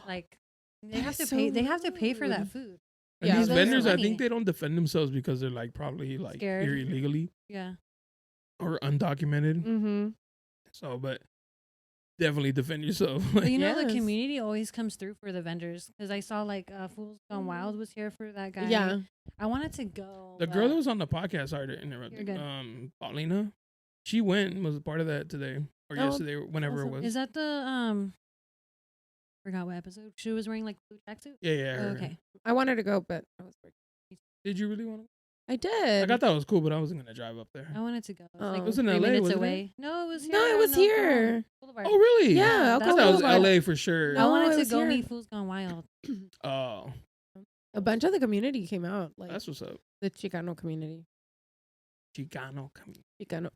Like they have to That's pay. so They have to pay for that rude. food. And Yeah, these those are vendors, I money. think they don't defend themselves because they're like probably like Scared. here illegally Yeah. or undocumented. Mm-hmm. So, but definitely defend yourself. But you know, the Yes. community always comes through for the vendors because I saw like Fools Gone Wild was here for that guy. Yeah. I wanted to go. The but girl that was on the podcast, sorry to You're interrupt, good. Paulina, she went and was a part of that today or Oh, yesterday, or whenever awesome. it was. Is that the forgot what episode? She was wearing like blue tracksuit. Yeah, yeah. Oh, her. okay. I wanted to go, but I was working. Did you really want to? I did. Like I thought it was cool, but I wasn't gonna drive up there. I wanted to go. It was Oh. like It was in 3 LA, minutes wasn't it? away. No, it was here. No, it was on Elk Grove here. Boulevard. Oh really? Yeah, Yeah, Elk I Grove thought it was Boulevard. LA for sure. I No, it wanted to was go here. meet Fools Gone Wild. Oh, A bunch of the community came out, like that's what's up. the Chicano community. Chicano coming. Chicano.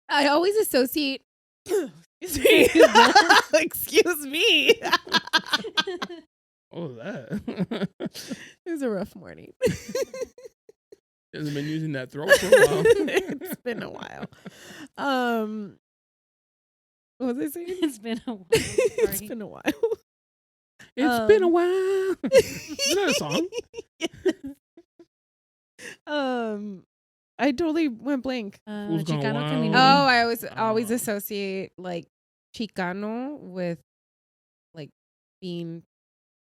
I always associate. Excuse me. Oh, that. It was a rough morning. Hasn't been using that throat for a while. It's been a while. What was I saying? It's been a while. It's Sorry. been a while. It's been a while. Isn't that a song? I totally went blank. Fools Gone Chicano Wild. community. Oh, I always Oh. associate like Chicano with like being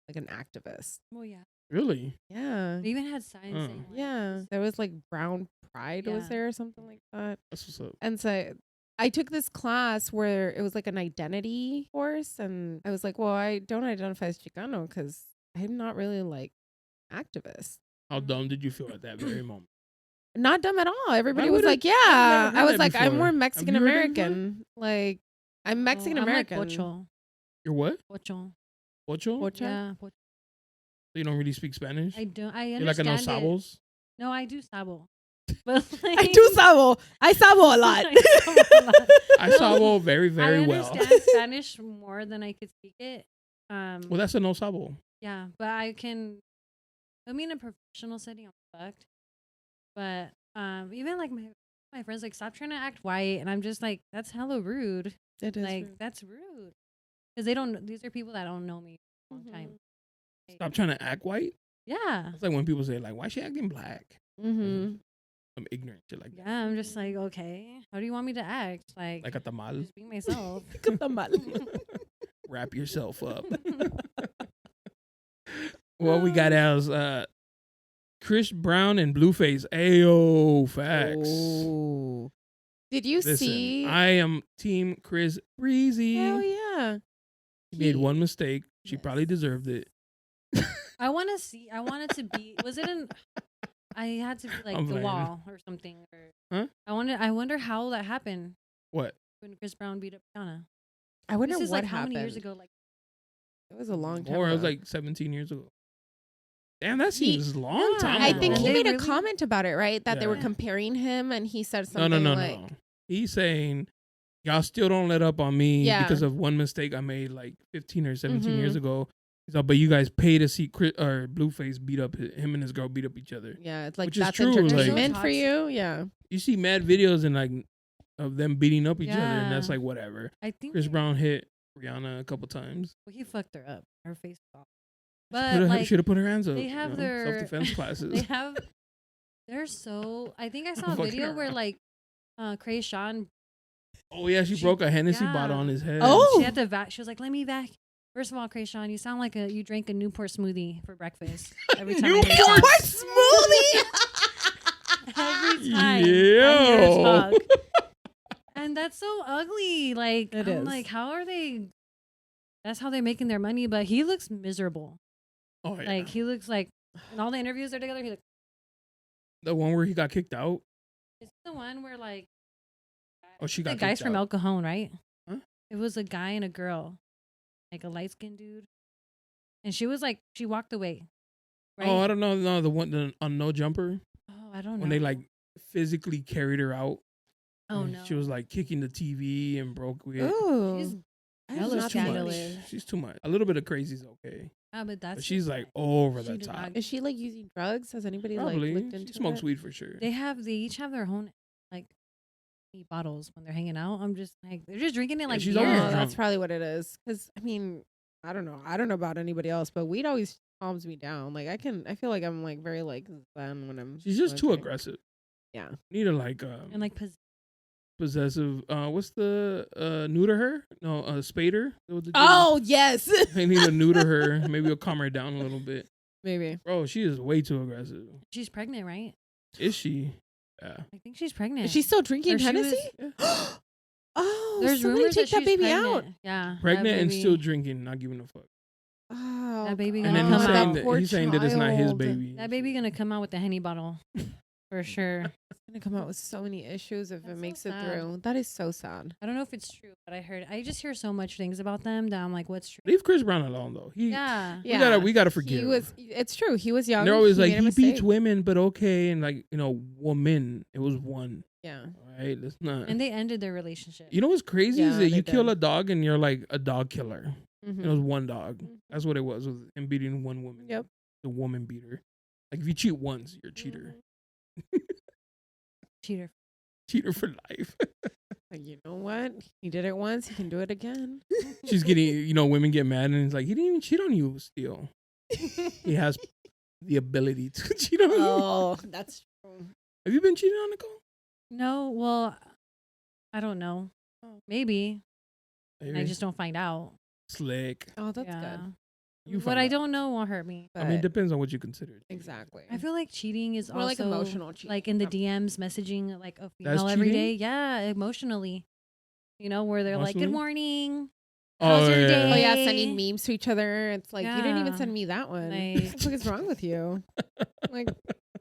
like an activist. Well, yeah. Really? Yeah. They even had signs saying, like, Yeah. There was like Brown Pride was Yeah. there or something like that. That's what's up. And so I took this class where it was like an identity course, and I was like, well, I don't identify as Chicano because I'm not really like activist. How dumb did you feel at that very moment? Not dumb at all. Everybody Why was would like, it- yeah. I've never I heard was that like, I'm before. more Have you Mexican heard that before? American. Like, I'm Mexican American. I'm like pocho. You're what? Pocho. Ocho? Pocha? Yeah. Pocho. So you don't really speak Spanish? I don't. I You're like a no understand it. sabos? No, I do sabo. But like, I do sabo. I sabo a lot. I sabo a lot. I sabo very, very I well. understand Spanish more than I could speak it. Well, that's a no sabo. Yeah, but I can. I mean, in a professional setting, I'm fucked. But even like my friends like, stop trying to act white, and I'm just like, that's hella rude. It is Like rude. that's rude because they don't. These are people that don't know me for a long time. Like, Stop trying to act white. Yeah, It's like when people say, like, why is she acting black? Mm-hmm. I'm ignorant shit like that. yeah. I'm just like, okay, how do you want me to act? Like Like a tamal. just be myself. Wrap yourself up. What we got as Chris Brown and Blueface. Ayo, facts. Oh. Did you Listen, see? I am Team Chris Breezy. Hell yeah. She made He- one mistake. She Yes. probably deserved it. I want to see. I wanted to be. Was it in? I had to be like I'm the playing. wall or something. Or Huh? I wonder how that happened What? when Chris Brown beat up Rihanna. I wonder This is what like how happened. many years ago? Like It was a long time Or it was ago. like 17 years ago. Damn, that He- seems long Yeah. time I ago. think he They made a really- comment about it, right? That they were Yeah. comparing him, and he said No, something no. like, He's saying, y'all still don't let up on me Yeah. because of one mistake I made like 15 or 17 years Mhm. ago. He's like, but you guys pay to see Chris, or Blueface beat up him and his girl beat up each other. "Yeah, it's like Which is that's true, like- entertainment So for toxic. you." Yeah, You see mad videos and like of them beating up each other, and that's Yeah. like whatever. I think Chris Brown hit Rihanna a couple times. Well, he fucked her up. Her face was off. But like Should have put her hands up. they have their self-defense classes. They have. They're so. I think I saw a Fucking video where around. like, Krayshawn. Oh yeah, she broke a Hennessy bottle yeah. on his head. Oh! She had to vac. She was like, "Let me vac." First of all, Krayshawn, you sound like you drank a Newport smoothie for breakfast every time. I hear you Newport talk. smoothie. Every time. I hear her Yo. talk. And that's so ugly. Like It I'm is. like, how are they? That's how they're making their money. But he looks miserable. Oh yeah. Like he looks like in all the interviews they're together. He like The one where he got kicked out. it's the one where like Oh, she the got guys kicked from out. El Cajon, right? Huh? It was a guy and a girl, like a light skinned dude, and she was like she walked away. Right? Oh, I don't know. No, the one on No Jumper Oh, I don't know. when they like physically carried her out. Oh and no. She was like kicking the TV and broke it. Ooh, She's I hella did not too see much. that. scandalous. She's too much. A little bit of crazy is okay, But that's but she's just, like over she the did top. not- Is she like using drugs? Has anybody Probably. like looked into She smokes that? weed for sure. they each have their own like bottles when they're hanging out. I'm just like they're just drinking it like she's beer. always Oh, drunk. that's probably what it is. Because I mean, I don't know. I don't know about anybody else, but weed always calms me down. Like I feel like I'm like very like zen when I'm. She's just when too I'm drinking. aggressive. Yeah. Need to like and like possessive. What's the neuter her? No, Spader. Oh yes, They need to neuter her. Maybe it'll calm her down a little bit. maybe. Bro, she is way too aggressive. she's pregnant, right? Is she? Yeah. I think she's pregnant. Is she still Or drinking she Hennessy? was- Oh, There's somebody rumors take that that she's baby pregnant. out. Yeah, that Pregnant and baby- still drinking, not giving a fuck. Oh, That baby God. And then gonna he's come saying out. that Poor he's saying that it's not his child. baby. That baby gonna come out with the Henny bottle. for sure. It's gonna come out with so many issues if That's it so makes it sad. through. That is so sad. I don't know if it's true, but I just hear so much things about them that I'm like, what's true? Leave Chris Brown alone though. Yeah. We gotta forgive. He was. It's true. He was young. And they're always he like made a he beats mistake. women, but okay, and like woman. It was one. Yeah. All right, let's not. And they ended their relationship. You know what's crazy Yeah, is that they you kill did. a dog and you're like a dog killer. Mhm. It was one dog. Mhm. That's what it was him beating one woman. Yep. The woman beater. Like if you cheat once, you're a cheater. Cheater. Cheater for life. Like, you know what? He did it once. He can do it again. She's getting, women get mad and it's like, he didn't even cheat on you still. He has the ability to cheat on you. Oh, that's true. Have you been cheated on, Nicole? No, well, I don't know. Maybe. Maybe. I just don't find out. Slick. Oh, that's Yeah. good. You What find I out. don't know won't hurt me. I mean, it depends on what you consider. Exactly. I feel like cheating is More also like emotional cheating. like in the DMs messaging like a That's female every cheating? day. Yeah, emotionally. Where they're like, "Good Emotionally? morning. Oh, How's your yeah. day?" Oh yeah, sending memes to each other. It's like you didn't even Yeah. send me that one. Like- What the fuck is wrong with you? Like,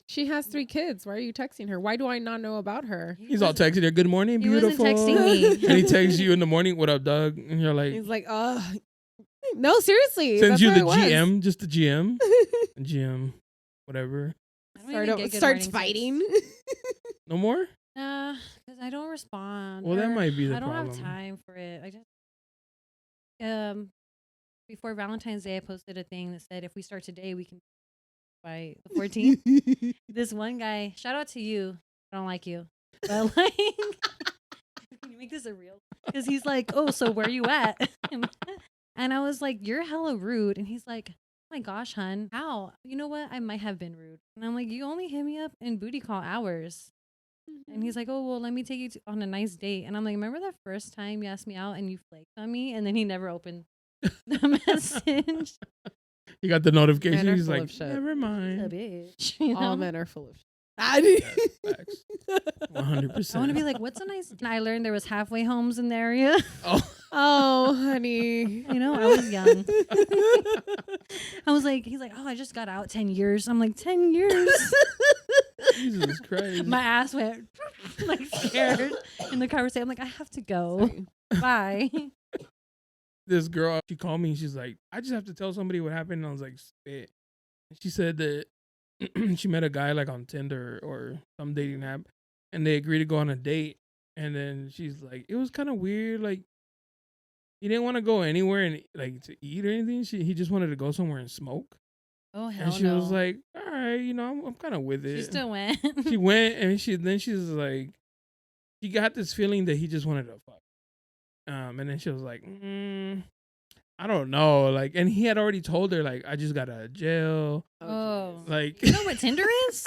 she has 3 kids. Why are you texting her? Why do I not know about her? He's all texting her, good morning, He wasn't beautiful. texting me. And he texts you in the morning, what up, Doug? And you're like, He's like, no, seriously. sends that's you what the it was. GM, just the GM. GM, whatever. I don't even get good Starts morning fighting. No more? Nah, because I don't respond. Well, that or might be the I don't have problem. time for it. I just before Valentine's Day, I posted a thing that said if we start today, we can by the 14th. This one guy, shout out to you. I don't like you, but like, can you make this a real? Because he's like, oh, so where you at? And I was like, you're hella rude. And he's like, oh my gosh, hun, how? You know what? I might have been rude. And I'm like, you only hit me up in booty call hours. And he's like, oh, well, let me take you on a nice date. And I'm like, remember that first time you asked me out and you flaked on me? And then he never opened the message. You got the notification. Men are He's full like, of shit. never A mind. bitch. All men are full of shit. Facts. 100%. I want to be like, what's a nice? And I learned there was halfway homes in the area. Oh, Oh, honey. I was young. I was like, he's like, oh, I just got out 10 years. I'm like, 10 years. Jesus Christ. My ass went like scared in the conversation. I'm like, I have to go. Bye. This girl, she called me and she's like, I just have to tell somebody what happened. And I was like, spit. And she said that she met a guy like on Tinder or some dating app and they agreed to go on a date. And then she's like, it was kind of weird. Like, he didn't want to go anywhere and like to eat or anything. He just wanted to go somewhere and smoke. Oh, hell And she no. was like, all right, I'm kind of with it. She still went. She went and she's like, she got this feeling that he just wanted to fuck. And then she was like, I don't know. Like, and he had already told her, like, I just got out of jail. Oh. Like, You know what Tinder is?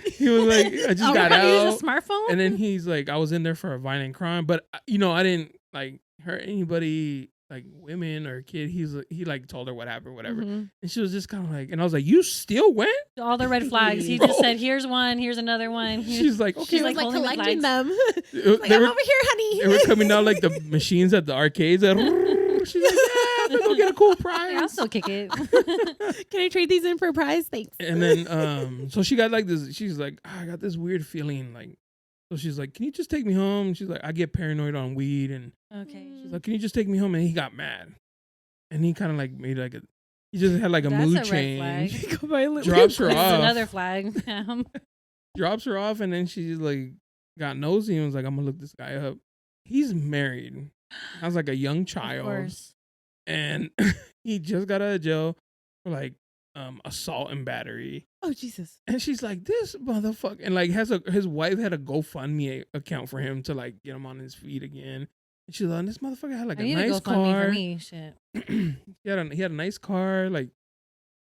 he was like, I just got How to out. use a smartphone? And then he's like, I was in there for a violent crime, but I didn't like hurt anybody, like women or kid. He like told her what happened, whatever. Mhm. And she was just kind of like, and I was like, you still went? All the red flags. He Bro. just said, here's one, here's another one. She's like, okay. She was like like holding the collecting flags. them. They Like, I'm were- over here, honey. They were coming out like the machines at the arcades. She's like, yeah, I'm gonna go get a cool prize. Yeah, I'll still kick it. Can I trade these in for a prize? Thanks. And then, so she got like this. She's like, I got this weird feeling. Like, so she's like, can you just take me home? She's like, I get paranoid on weed, and Okay. she's like, can you just take me home? And he got mad, and he kind of like made like he just had like a That's mood a red change. flag. Drops her This is off. another flag. Drops her off, and then she's like, got nosy and was like, I'm gonna look this guy up. He's married. Has like a young Of child. course. And he just got out of jail for like assault and battery. Oh, Jesus. And she's like, this motherfucker, and like his wife had a GoFundMe account for him to like get him on his feet again. And she's like, this motherfucker had like I a need nice to go fund me car. for me. Shit. he had a nice car, like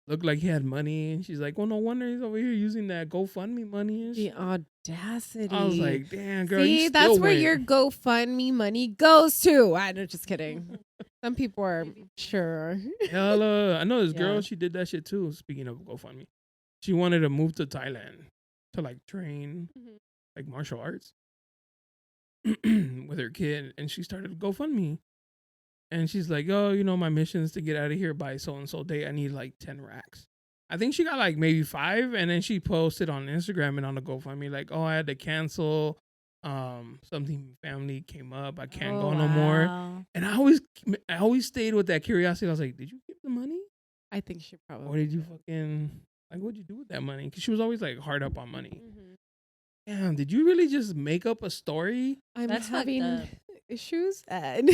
looked like he had money. And she's like, well, no wonder he's over here using that GoFundMe money and The shit. audacity. I was like, damn, girl, See, you that's still where went. your GoFundMe money goes to. I'm just kidding. Some people are sure. Hella. I know this girl, Yeah. she did that shit too. Speaking of GoFundMe, she wanted to move to Thailand to like train Mhm. like martial arts with her kid, and she started GoFundMe. And she's like, oh, my mission is to get out of here by so and so date. I need like 10 racks. I think she got like maybe 5, and then she posted on Instagram and on the GoFundMe like, "Oh, I had to cancel. Something family came up. I can't go no more." Wow. And I always stayed with that curiosity. I was like, "Did you give the money, I think she probably. or did you fucking like what'd you do with that money?" Because she was always like hard up on money. Mhm. Damn, did you really just make up a story? I'm That's fucked having up. issues and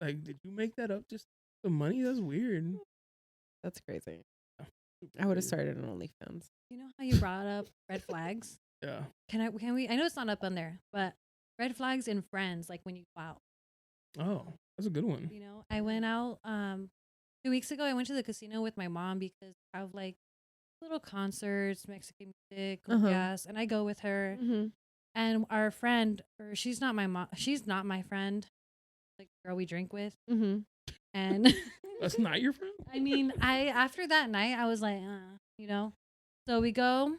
Like, did you make that up just the money? That's weird. that's crazy. I would have started an OnlyFans. You know how you brought up red flags? Yeah. Can we? I know it's not up on there, but red flags in friends, like when you go out. Oh, that's a good one. You know, I went out 2 weeks ago. I went to the casino with my mom because I have like little concerts, Mexican music, cumbias, and I go with her. Mm-hmm. And our friend, or she's not my mom. She's not my friend, like the girl we drink with. Mm-hmm. And That's not your friend? I mean, after that night, I was like, you know. So we go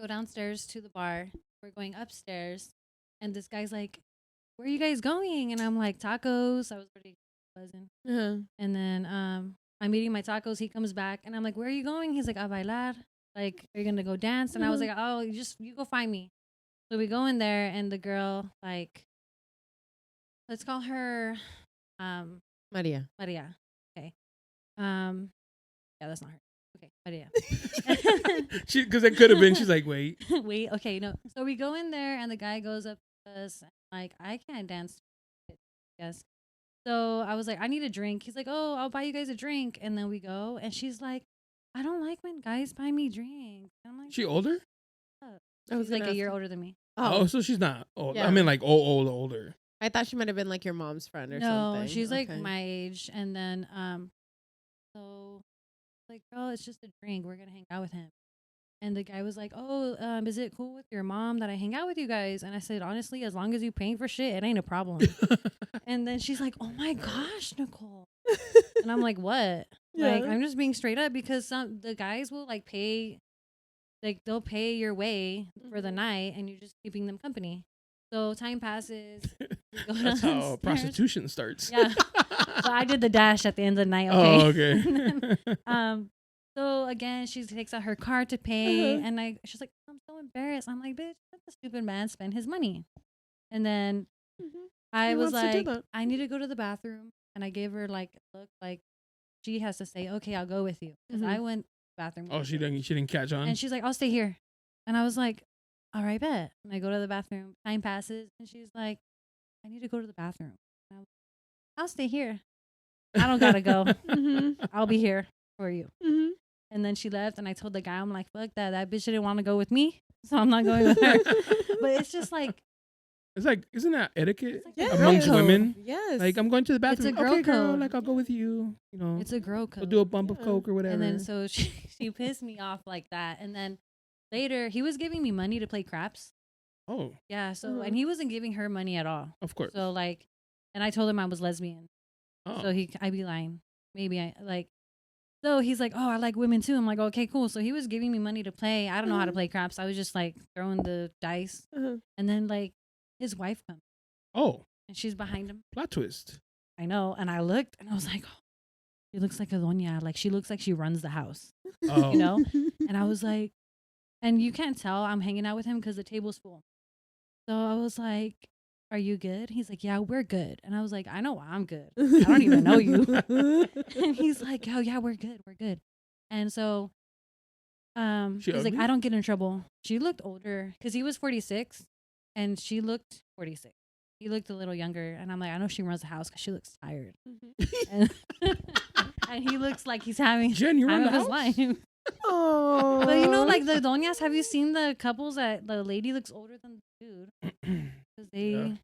downstairs to the bar. We're going upstairs, and this guy's like, "Where are you guys going?" And I'm like, "Tacos." I was pretty buzzing. Uh-huh. And then I'm eating my tacos. He comes back, and I'm like, "Where are you going?" He's like, "A bailar." Like, "Are you gonna go dance?" And I was like, "Oh, you go find me." So we go in there, and the girl, like, let's call her Maria. Maria. Okay. Yeah, that's not her. Okay, Maria. Because it could have been. She's like, wait. Wait, okay, no. So we go in there, and the guy goes up to us, and like, I can't dance. Yes. So I was like, I need a drink. He's like, oh, I'll buy you guys a drink. And then we go, and she's like, I don't like when guys buy me drinks. I'm like, She older? I was she's like gonna a year ask- older than me. Oh, so she's not old. Yeah. I mean, like, older. I thought she might have been like your mom's friend or No, something. she's like Okay. my age. And then, so like, girl, it's just a drink. We're gonna hang out with him. And the guy was like, oh, is it cool with your mom that I hang out with you guys? And I said, honestly, as long as you paying for shit, it ain't a problem. And then she's like, oh my gosh, Nicole. And I'm like, what? Like, Yeah. I'm just being straight up because the guys will like pay, like they'll pay your way for the night, and you're just keeping them company. So time passes. We go That's how downstairs. prostitution starts. Yeah. So I did the dash at the end of the night. Okay. Oh, okay. And then, so again, she takes out her card to pay, and she's like, I'm so embarrassed. I'm like, bitch, let the stupid man spend his money. And then I He was wants to do like, that. I need to go to the bathroom, and I gave her like a look, like she has to say, okay, I'll go with you, because I went to the bathroom. Oh, she didn't catch on. And she's like, I'll stay here, and I was like, all right, bet. And I go to the bathroom. Time passes, and she's like, I need to go to the bathroom. And I was like, I'll stay here. I don't gotta go. I'll be here for you. Mm-hmm. And then she left, and I told the guy, I'm like, fuck that. That bitch didn't want to go with me, so I'm not going with her. But it's just like, It's like, isn't that etiquette like Yeah, a girl amongst code. women? Yes. Like, I'm going to the It's bathroom. a girl Okay, girl, code. like I'll go with you. You know, It's a girl we'll code. do a bump of Yeah. coke or whatever. And then so she pissed me off like that. And then later, he was giving me money to play craps. Oh, Yeah. So Mhm. and he wasn't giving her money at all. of course. So like, and I told him I was lesbian. Oh. So I'd be lying. Maybe I like. So he's like, oh, I like women too. I'm like, okay, cool. So he was giving me money to play. I don't know how to play craps. I was just like throwing the dice. And then like his wife comes, Oh, and she's behind him. plot twist. I know. And I looked, and I was like, oh, she looks like a doña. Like she looks like she runs the house, Oh, you know? And I was like, and you can't tell I'm hanging out with him because the table's full. So I was like, are you good? He's like, yeah, we're good. And I was like, I know I'm good. I don't even know you. And he's like, oh yeah, we're good. We're good. And so She he's like, ugly? I don't get in trouble. She looked older because he was 46 and she looked 46. He looked a little younger. And I'm like, I know she runs the house because she looks tired. And, and he looks like he's having Jen, you run time the of his house? life. Oh. But you know, like the doñas, have you seen the couples that the lady looks older than the dude? Because Yeah.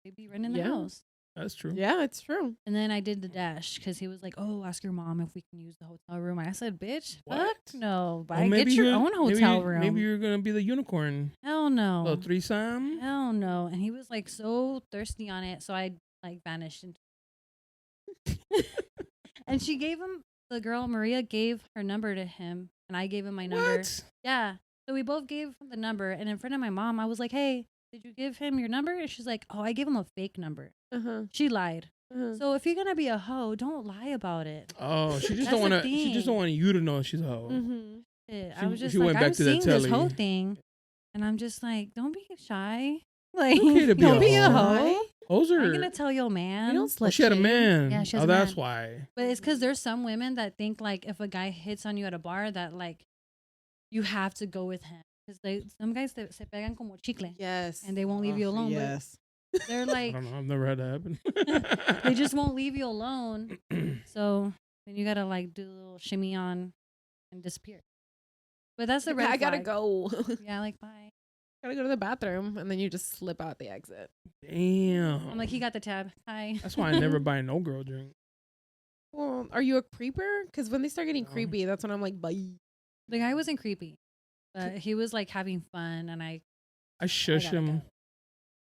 they be running the Yeah. house. That's true. Yeah, it's true. And then I did the dash because he was like, "Oh, ask your mom if we can use the hotel room." And I said, "Bitch, What? fuck no, Oh, buy get your you're- own hotel maybe, room." Maybe you're gonna be the unicorn. Hell no, Little threesome. hell no. And he was like so thirsty on it, so I like vanished. And she gave him, the girl Maria gave her number to him, and I gave him my number. What? Yeah, so we both gave him the number, and in front of my mom, I was like, "Hey, did you give him your number?" And she's like, "Oh, I gave him a fake number." Uh-huh. She lied. So if you're gonna be a hoe, don't lie about it. Oh, she just That's don't want the to. She just thing. don't want you to know she's a hoe. Mm-hmm. I was just she like, went back I'm to that seeing this telly. whole thing, and I'm just like, don't be shy. Like, Okay to be don't a be a hoe. hoe. Hoes I'm are. gonna tell your man. We don't Oh, slut she had a shame. man. Yeah, she has oh, a that's man. why. But it's because there's some women that think like if a guy hits on you at a bar that like you have to go with him because some guys se pegan como chicle Yes. and they won't leave you alone. Yes. But they're I like don't know. I've never had that happen. they just won't leave you alone. So then you gotta like do a little shimmy on and disappear. But that's the red I gotta flag. go. Yeah, like bye. Gotta go to the bathroom, and then you just slip out the exit. Damn. I'm like, he got the tab. Hi. That's why I never buy no girl drink. Well, are you a creeper? Because when they start getting No. creepy, that's when I'm like, bye. The guy wasn't creepy, but he was like having fun, and I I shush gotta them go.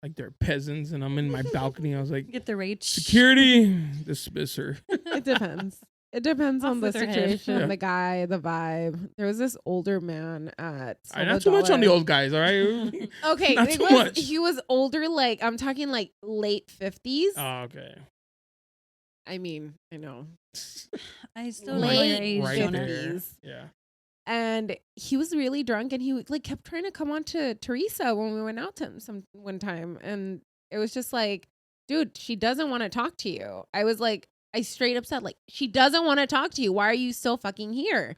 like they're peasants, and I'm in my balcony. I was like, get the rage. security, dismiss her. It depends. It depends Off on the with her head. situation, Yeah. the guy, the vibe. There was this older man at Not too much on the Silver old guys, all right? Dollar. Okay, Not it too was- much. he was older, like I'm talking like late 50s. Oh, okay. I mean, I know. I still Like, know your age, right Jonah. there. 50s. Yeah. And he was really drunk, and he like kept trying to come on to Teresa when we went out to him one time, and it was just like, dude, she doesn't want to talk to you. I was like, I straight up said, like, she doesn't want to talk to you. Why are you still fucking here?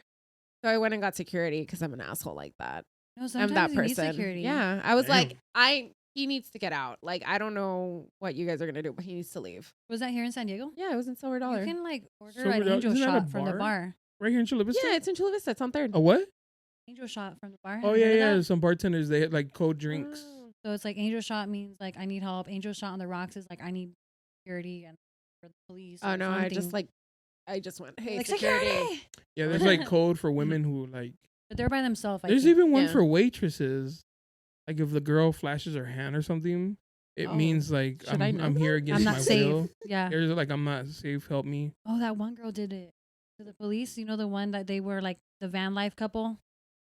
So I went and got security because I'm an asshole like that. No, I'm sometimes that you need person. security. Yeah, I was Damn. like, he needs to get out. Like, I don't know what you guys are gonna do, but he needs to leave. Was that here in San Diego? Yeah, it was in Silver Dollar. You can like order Silver an Dollar- angel isn't that a shot from the bar? bar. Right here in Chula Vista? Yeah, it's in Chula Vista. It's on 3rd. A what? Angel shot from the bar. Oh, Have you yeah, heard of yeah. that? Some bartenders, they had like cold drinks. Oh. So it's like angel shot means like I need help. Angel shot on the rocks is like I need security and for the police. Oh or no, I just something. went, hey, like security. Yeah, there's like code for women who like. But they're by themselves. There's even one Yeah. for waitresses. Like if the girl flashes her hand or something, it Oh. means like Should I know I'm here that? against I'm my not safe. will. Yeah. There's like I'm not safe. Help me. Oh, that one girl did it to the police. You know the one that they were like the van life couple.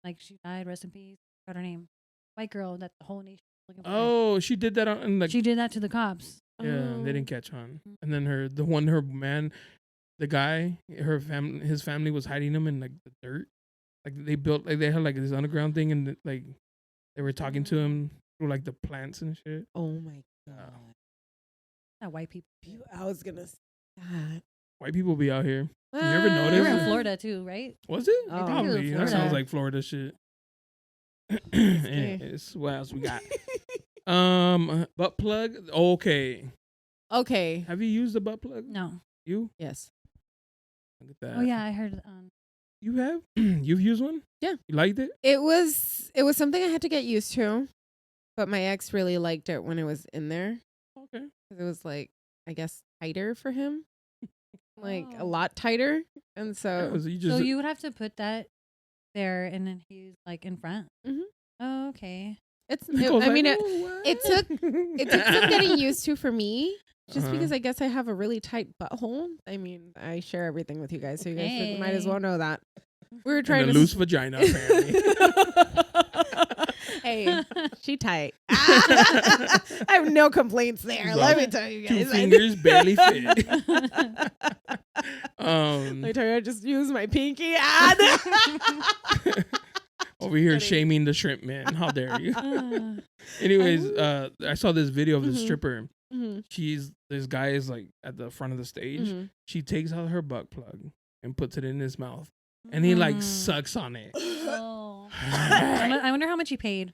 Like she died. Rest in peace. Got her name. White girl that the whole nation was looking for. Oh, she did that on like She did that to the cops. yeah, Oh. they didn't catch on. Mhm. And then her man, the guy, his family was hiding him in like the dirt. Like they built like they had like this underground thing and like they were talking to him through like the plants and shit. Oh my god. That white people. I was gonna say that. White people be out here. You ever They notice were in it? Florida too, right? Was it? I think it was Probably. That sounds Florida. like Florida shit. Okay. Anyways, what else we got? Butt plug. Okay. Okay. Have you used the butt plug? No. You? Yes. Look at that. Oh yeah, I heard. You have? You've used one? Yeah. You liked it? It was something I had to get used to, but my ex really liked it when it was in there Okay. because it was like, I guess, tighter for him, like a Oh. lot tighter, and Yeah, so you just So you would have to put that there, and then he's like in front. Mhm. Oh, okay. it's. Nicole's I mean, like, it took some getting used to for me, just Uh-huh. because I guess I have a really tight butthole. I mean, I share everything with you guys, so you guys might as Okay. well know that. We were And trying a to loose vagina, apparently. Hey, she tight. I have no complaints there. Let me tell you Two guys. fingers barely fit. Let me tell you, I just use my pinky. And Over here kidding. shaming the shrimp man. How dare you? Uh, Anyways, I saw this video of the Mhm. stripper. Mhm, This guy is like at the front of the stage. mhm. She takes out her butt plug and puts it in his mouth. And he like mm. sucks on it. Oh. I wonder how much he paid.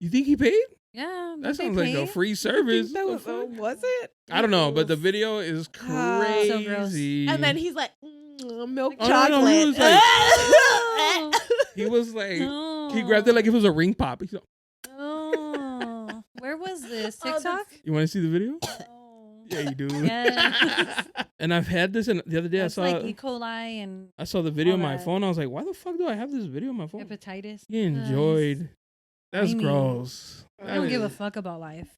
You think he paid? Yeah, That they sounds like a pay. free I service. think that The was, fuck? was it? I don't know, but the Oof. video is Ah, crazy. so gross. And then he's like, milk Oh, no, chocolate. no, he was like- Oh. He was like, No. he grabbed it like if it was a ring pop. He's like, Oh. Where was this? Oh, TikTok? you want to see the video? Oh. Yeah, you do. Yes. And I've had this, and the other day That's I saw like E. coli and I saw the video on all my that. phone. I was like, why the fuck do I have this video on my phone? hepatitis. He enjoyed. That's I mean, gross. I don't give a That is- fuck about life.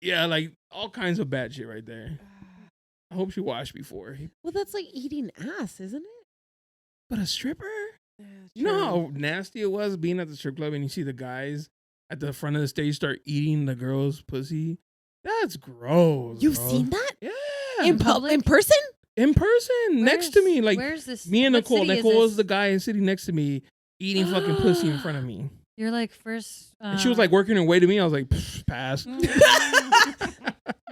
Yeah, like all kinds of bad shit right there. I hope she washed before. Well, that's like eating ass, isn't it? But a stripper? You know how nasty it was being at the strip club and you see the guys at the front of the stage start eating the girl's pussy? That's gross. You've bro. seen that? Yeah. In person? in person, next to me. Like where's this? me and what Nicole. city is Nicole was this? the guy sitting next to me eating fucking pussy in front of me. You're like first. And she was like working her way to me. I was like, pass.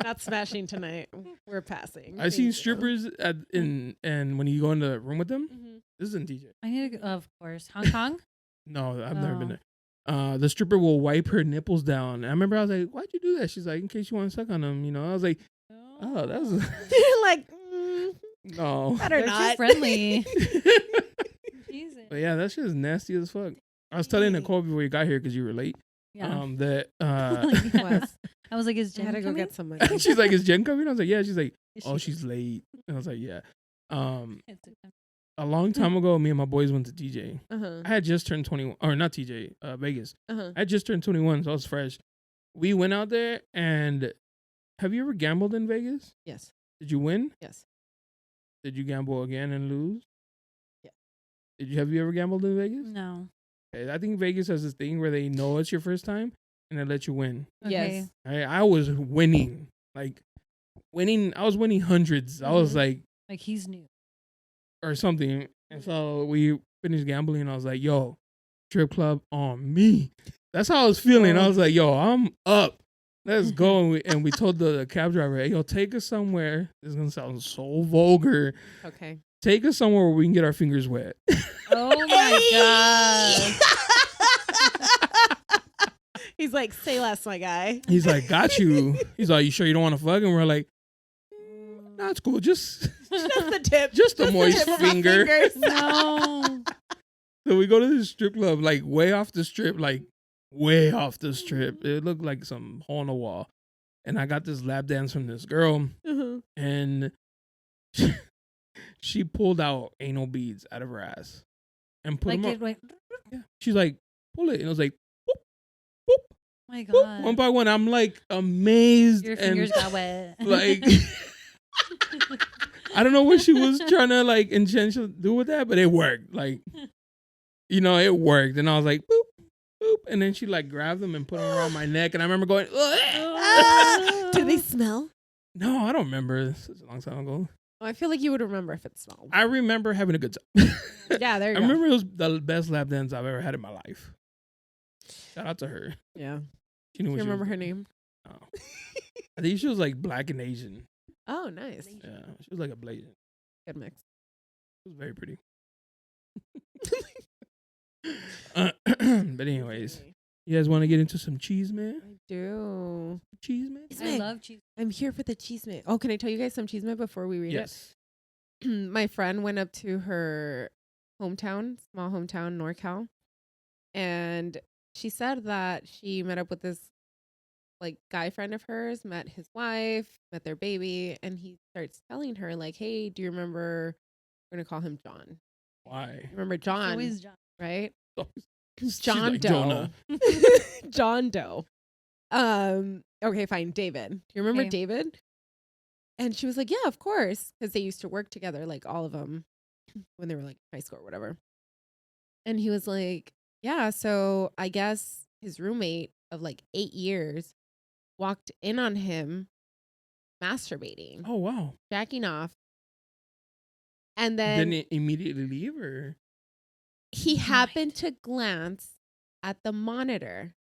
Not smashing tonight. We're passing. I seen strippers and when you go in the room with them. Mm-hmm. This isn't DJ. I need to go, of course. Hong Kong? No, I've never been No. there. The stripper will wipe her nipples down. And I remember I was like, why'd you do that? She's like, in case you want to suck on them. You know, I was like, oh, that was Like, no. better They're not. too friendly. Jesus. But yeah, that shit is nasty as fuck. I was telling Nicole before you got here because you were late. Yeah. That I was like, is I Jen had to go coming? get some money. she's like, is Jen coming? I was like, yeah. She's like, Is oh, she- she's late. And I was like, yeah. It's a- A long time ago, me and my boys went to TJ. Uh-huh. I had just turned 21, or not TJ, Vegas. Uh-huh. I had just turned 21, so I was fresh. We went out there, and have you ever gambled in Vegas? Yes. Did you win? Yes. Did you gamble again and lose? Yeah. Have you ever gambled in Vegas? No. Okay, I think Vegas has this thing where they know it's your first time and they let you win. Okay. Yes. I was winning, I was winning hundreds. I was Mhm. like, Like he's new. or something. And so we finished gambling. And I was like, yo, strip club on me. That's how I was feeling. I was like, yo, I'm up. Let's go. And we told the cab driver, hey, yo, take us somewhere. This is going to sound so vulgar. Okay. Take us somewhere where we can get our fingers wet. Oh my god. He's like, say less, my guy. He's like, got you. He's like, you sure you don't want to fuck? And we're like, nah, it's cool. Just Just the tip. Just a the moist tip of my finger. fingers. No. So we go to this strip club, like way off the strip, like way off the strip. It looked like some hole in the wall. And I got this lap dance from this girl, Uh-huh. and she pulled out anal beads out of her ass and put Like them it up. went. Yeah. She's like, pull it. And I was like, boop, boop, My boop. god. One by one. I'm like amazed. Your and fingers got wet. like, I don't know what she was trying to like intentionally do with that, but it worked. Like, you know, it worked. And I was like, boop, boop. And then she like grabbed them and put them around my neck. And I remember going, Do they smell? no, I don't remember. This is a long time ago. Oh, I feel like you would remember if it smelled. I remember having a good time. Yeah, there you I go. remember it was the best lap dance I've ever had in my life. Shout out to her. Yeah. She knew Do what you she remember was her doing. name? No. I think she was like black and Asian. Oh, nice. Yeah, she was like a Blasian. Good mix. She was very pretty. But anyways, you guys want to get into some cheese, man? I do. Cheese, man? Cheese I man. love cheese. I'm here for the cheese man. Oh, can I tell you guys some cheese man before we read Yes. it? My friend went up to her hometown, small hometown, NorCal, and she said that she met up with this like guy friend of hers, met his wife, met their baby, and he starts telling her like, "Hey, do you remember? We're gonna call him John. Why? Remember It's John, always John. right? She's John like Doe. Jonah. John Doe. Okay, fine. David. Do you remember Okay. David? And she was like, yeah, of course. Because they used to work together, like all of them when they were like high school or whatever. And he was like, yeah, so I guess his roommate of like 8 years walked in on him masturbating, Oh wow! jacking off. And then Didn't it immediately leave, or he Right. happened to glance at the monitor.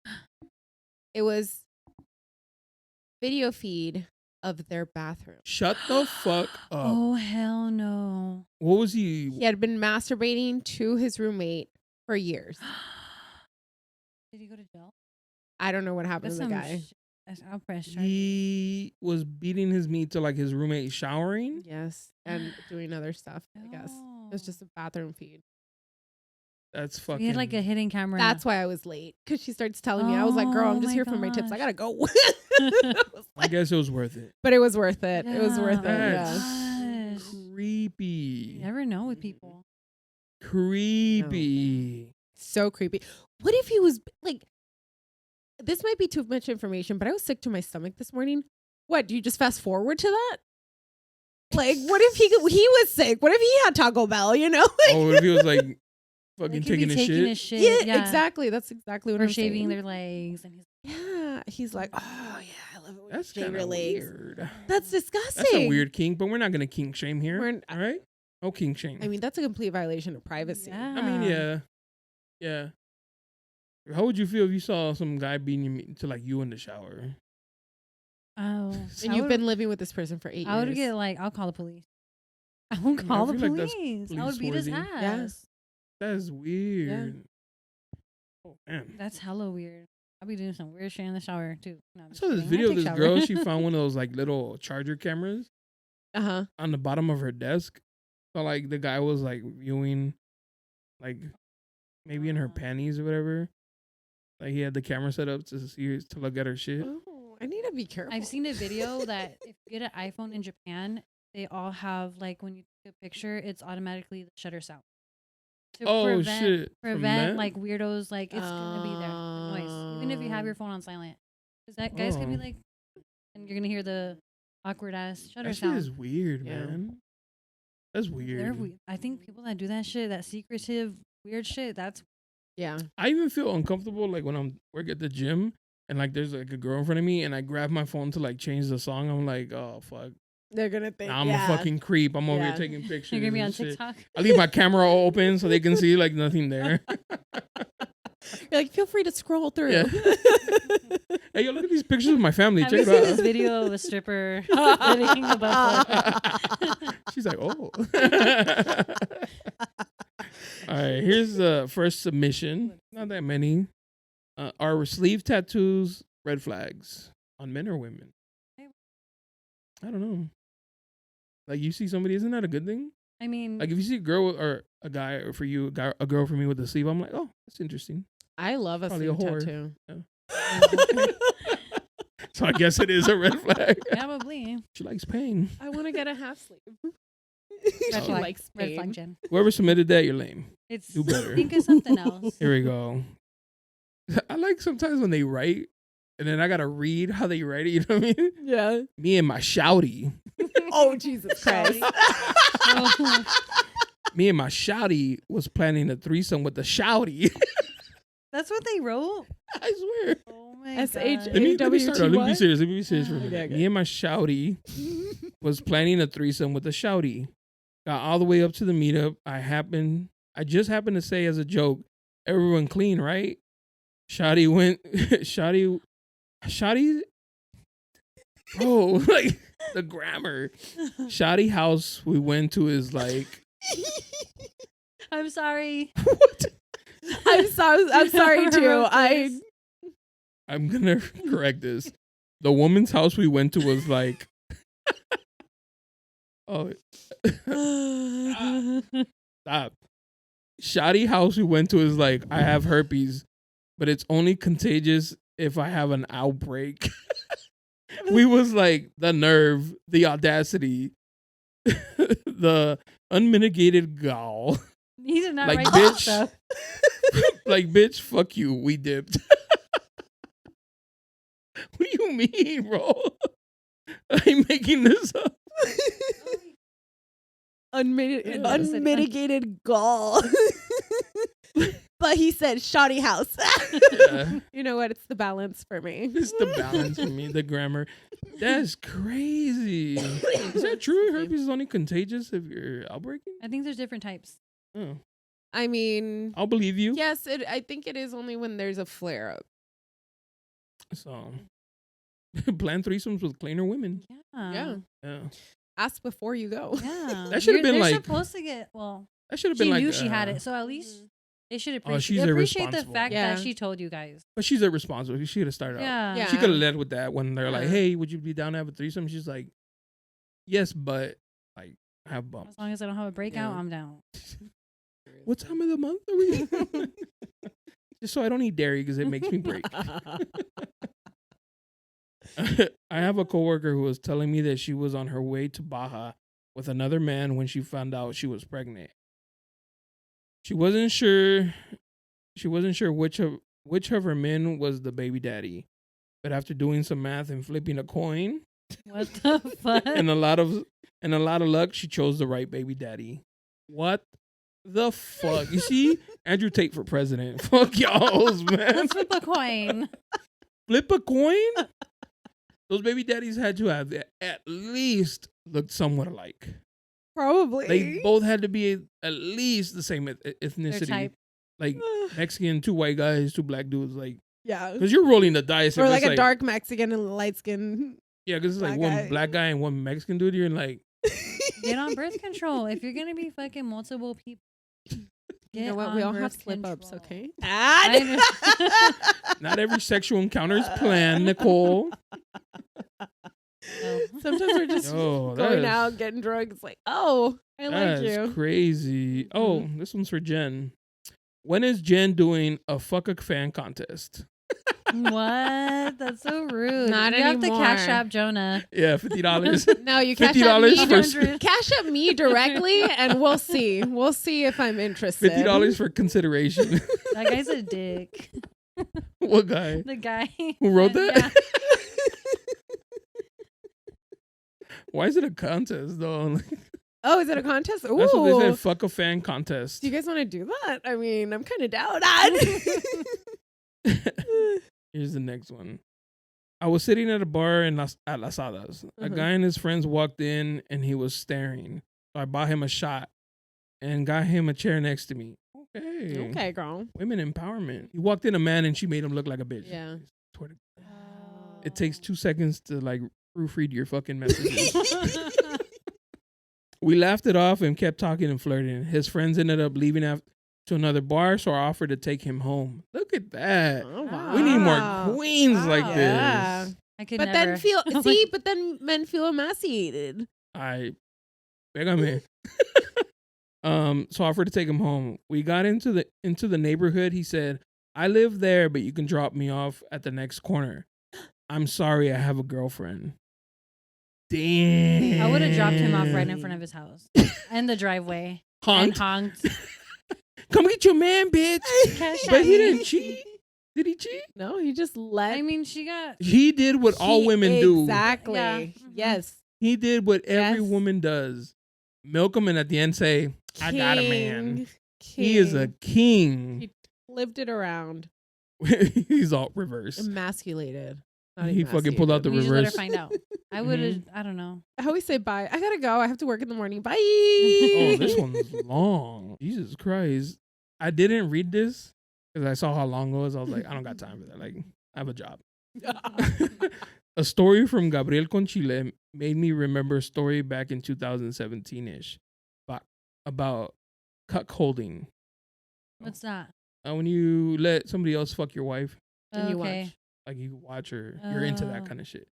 It was video feed of their bathroom. shut the fuck up? Oh hell no. What was he? He had been masturbating to his roommate for years. Did he go to jail? I don't know what happened That's to the some guy. That's I'll press charges. He was beating his meat to like his roommate showering. Yes, and doing other stuff, I guess. It was Oh. just a bathroom feed. That's So fucking. he had like a hidden camera. That's why I was late, because she starts telling me. I was like, girl, I'm Oh just my here for my tips. I gosh. gotta go. I guess it was worth it. But it was worth it. It was worth it. That's Yeah. Gosh. creepy. You never know with people. Creepy. So creepy. What if he was like, this might be too much information, but I was sick to my stomach this morning. What, do you just fast forward to that? Like, what if he was sick? What if he had Taco Bell, you know? Like, Oh, if he was like They fucking could be taking his shit. yeah, exactly. That's exactly what Or I'm shaving saying. their legs. And he's Yeah, He's like, oh yeah, I love it when That's you shave kind your of legs. weird. That's disgusting. That's a weird kink, but we're not gonna kink shame here. All right? No kink shame. I mean, that's a complete violation of privacy. Yeah. I mean, yeah. How would you feel if you saw some guy beating you to like you in the shower? Oh, And you've been living with this person for 8 years. I would get like, I'll call the police. I will call the feel like that's police. I would beat his police-worthy. ass. That's weird. Oh man. That's hella weird. I'll be doing some weird shit in the shower too. No, I'm I just saw this kidding. I video of take this shower. girl. She found one of those like little charger cameras Uh-huh. on the bottom of her desk. So like the guy was like viewing, like maybe in her panties or whatever. Like he had the camera set up to see to look at her shit. Oh, I need to be careful. I've seen a video that if you get an iPhone in Japan, they all have like when you take a picture, it's automatically the shutter sound. To Oh shit! From Prevent that? like weirdos, like it's gonna be there, the noise, even if you have your phone on silent. Because that guy's gonna be Oh. like, and you're gonna hear the awkward ass shutter That shit sound. is weird, Yeah. man. That's weird. They're weird. I think people that do that shit, that secretive weird shit, that's yeah. I even feel uncomfortable like when I'm work at the gym and like there's like a girl in front of me and I grab my phone to like change the song. I'm like, oh fuck, They're going to think, now I'm a fucking creep. I'm over here Yeah. taking pictures. you're gonna be and on shit. TikTok. I leave my camera open so they can see like nothing there. You're like, feel free to scroll through. Yeah. Hey, yo, look at these pictures of my family. Have Check you seen it this out. video of a stripper hitting a butt? She's like, oh. All right, here's the first submission. Not that many. Are sleeve tattoos red flags on men or women? I don't know. Like you see somebody, isn't that a good thing? I mean, Like if you see a girl or a guy, or for you, a girl for me with a sleeve, I'm like, oh, that's interesting. I love a Probably a sleeve whore. tattoo. So I guess it is a red flag. probably She likes pain. I want to get a half sleeve. red She flag. likes Red pain. flag, Jen. Whoever submitted that, you're lame. It's Do better. think of something else. Here we go. I like sometimes when they write, and then I gotta read how they write it. You know what I mean? Yeah. Me and my shouty. Oh, Jesus Christ. Me and my shouty was planning a threesome with the shouty. That's what they wrote. I swear. Oh my S.H. god. Let me start. Let me be WTY? serious. Let me be serious for a Okay, minute. okay. Me and my shouty was planning a threesome with a shouty. Got all the way up to the meetup. I just happened to say as a joke, everyone clean, right? Shouty went. Shouty. Bro, like the grammar. Shouty house we went to is like. I'm sorry. What? I'm sorry too. Wrote this. I'm gonna correct this. The woman's house we went to was like. Oh, stop. Shoddy house we went to is like, I have herpes, but it's only contagious if I have an outbreak. We was like, the nerve, the audacity, the unmitigated gall. He did not Like, write that bitch. stuff. Like, bitch, fuck you. We dipped. What do you mean, bro? I'm making this up. Unmitigated gall. But he said shoddy house. Yeah. You know what? It's the balance for me. It's the balance for me, the grammar. That's crazy. Is that true? Herpes is only contagious if you're outbreaking? I think there's different types. Oh, I mean, I'll believe you. yes, I think it is only when there's a flare up. So, plan threesomes with cleaner women. Yeah. Yeah. Ask before you go. Yeah. That should've been They're like- supposed to get, well, That should have she been like. knew she had it. So at least they should Oh, she's appreciate the irresponsible. fact Yeah. that she told you guys. But she's irresponsible. She could have started out. Yeah. Yeah. She could have led with that when they're like, Yeah. hey, would you be down to have a threesome? She's like, yes, but like, I have bumps. As long as I don't have a breakout, Yeah. I'm down. What time of the month are we? Just so I don't eat dairy because it makes me break. I have a coworker who was telling me that she was on her way to Baja with another man when she found out she was pregnant. She wasn't sure which of her men was the baby daddy. But after doing some math and flipping a coin What the fuck? and a lot of luck, she chose the right baby daddy. What the fuck? You see? Andrew Tate for president. Fuck y'all, man. Let's flip a coin. flip a coin. Those baby daddies had to have at least looked somewhat alike. Probably. They both had to be at least the same Their ethnicity. type. Like Mexican, 2 white guys, 2 black dudes. Like, Yeah. because you're rolling the dice. Or if like it's a dark Mexican and a light skin. Yeah, because it's like black one guy. black guy and one Mexican dude. You're like, Get on birth control. If you're gonna be fucking multiple people, You know what? get We on all have birth slip ups, control. okay? not every sexual encounter is planned, Nicole. No. Sometimes we're just Yo, going that out, getting drunk. It's like, oh, I like That's you. crazy. Oh, this one's for Jen. When is Jen doing a fuck a fan contest? What? That's so rude. Not you have to cash anymore. app Jonah. Yeah, $50. No, you cash $50 up for me. Cash up me directly, and we'll see. We'll see if I'm interested. $50 for consideration. That guy's a dick. What guy? The guy Who wrote that? Yeah. Why is it a contest though? Oh, is it a contest? Ooh. That's what they said. Fuck a fan contest. Do you guys want to do that? I mean, I'm kind of down. Here's the next one. I was sitting at a bar at Las Hadas. A guy and his friends walked in and he was staring. So I bought him a shot and got him a chair next to me. Okay. Okay, girl. Women empowerment. He walked in a man and she made him look like a bitch. Yeah. Swear to God. It takes 2 seconds to like proofread your fucking messages. We laughed it off and kept talking and flirting. His friends ended up leaving to another bar, so I offered to take him home. Look at that. Oh, wow. We need more queens like Yeah. this. I could But never. then but then men feel emaciated. Pégame. So I offered to take him home. We got into the neighborhood. He said, "I live there, but you can drop me off at the next corner." I'm sorry, I have a girlfriend. Damn. I would have dropped him off right in front of his house in the driveway Honked. and honked. Come get your man, bitch. Cash But at he me. didn't cheat. Did he cheat? No, he just let. I mean, she got. He did what all women do. Exactly. Yeah. Mhm. Yes. He did what every Yes. woman does. Milk him and at the end say, I got a man. King. He is a king. He lived it around. He's all reverse. Emasculated. Not He fucking pulled out the We just let her reverse. find out. I would have. I don't know. I always say bye. I gotta go. I have to work in the morning. Bye. Oh, this one's long. Jesus Christ. I didn't read this because I saw how long it was. I was like, I don't got time for that. Like, I have a job. A story from Gabriel Conchile made me remember a story back in 2017-ish about cuckolding. What's that? When you let somebody else fuck your wife, And you Okay. watch. like you watch her, you're into that Oh. kind of shit.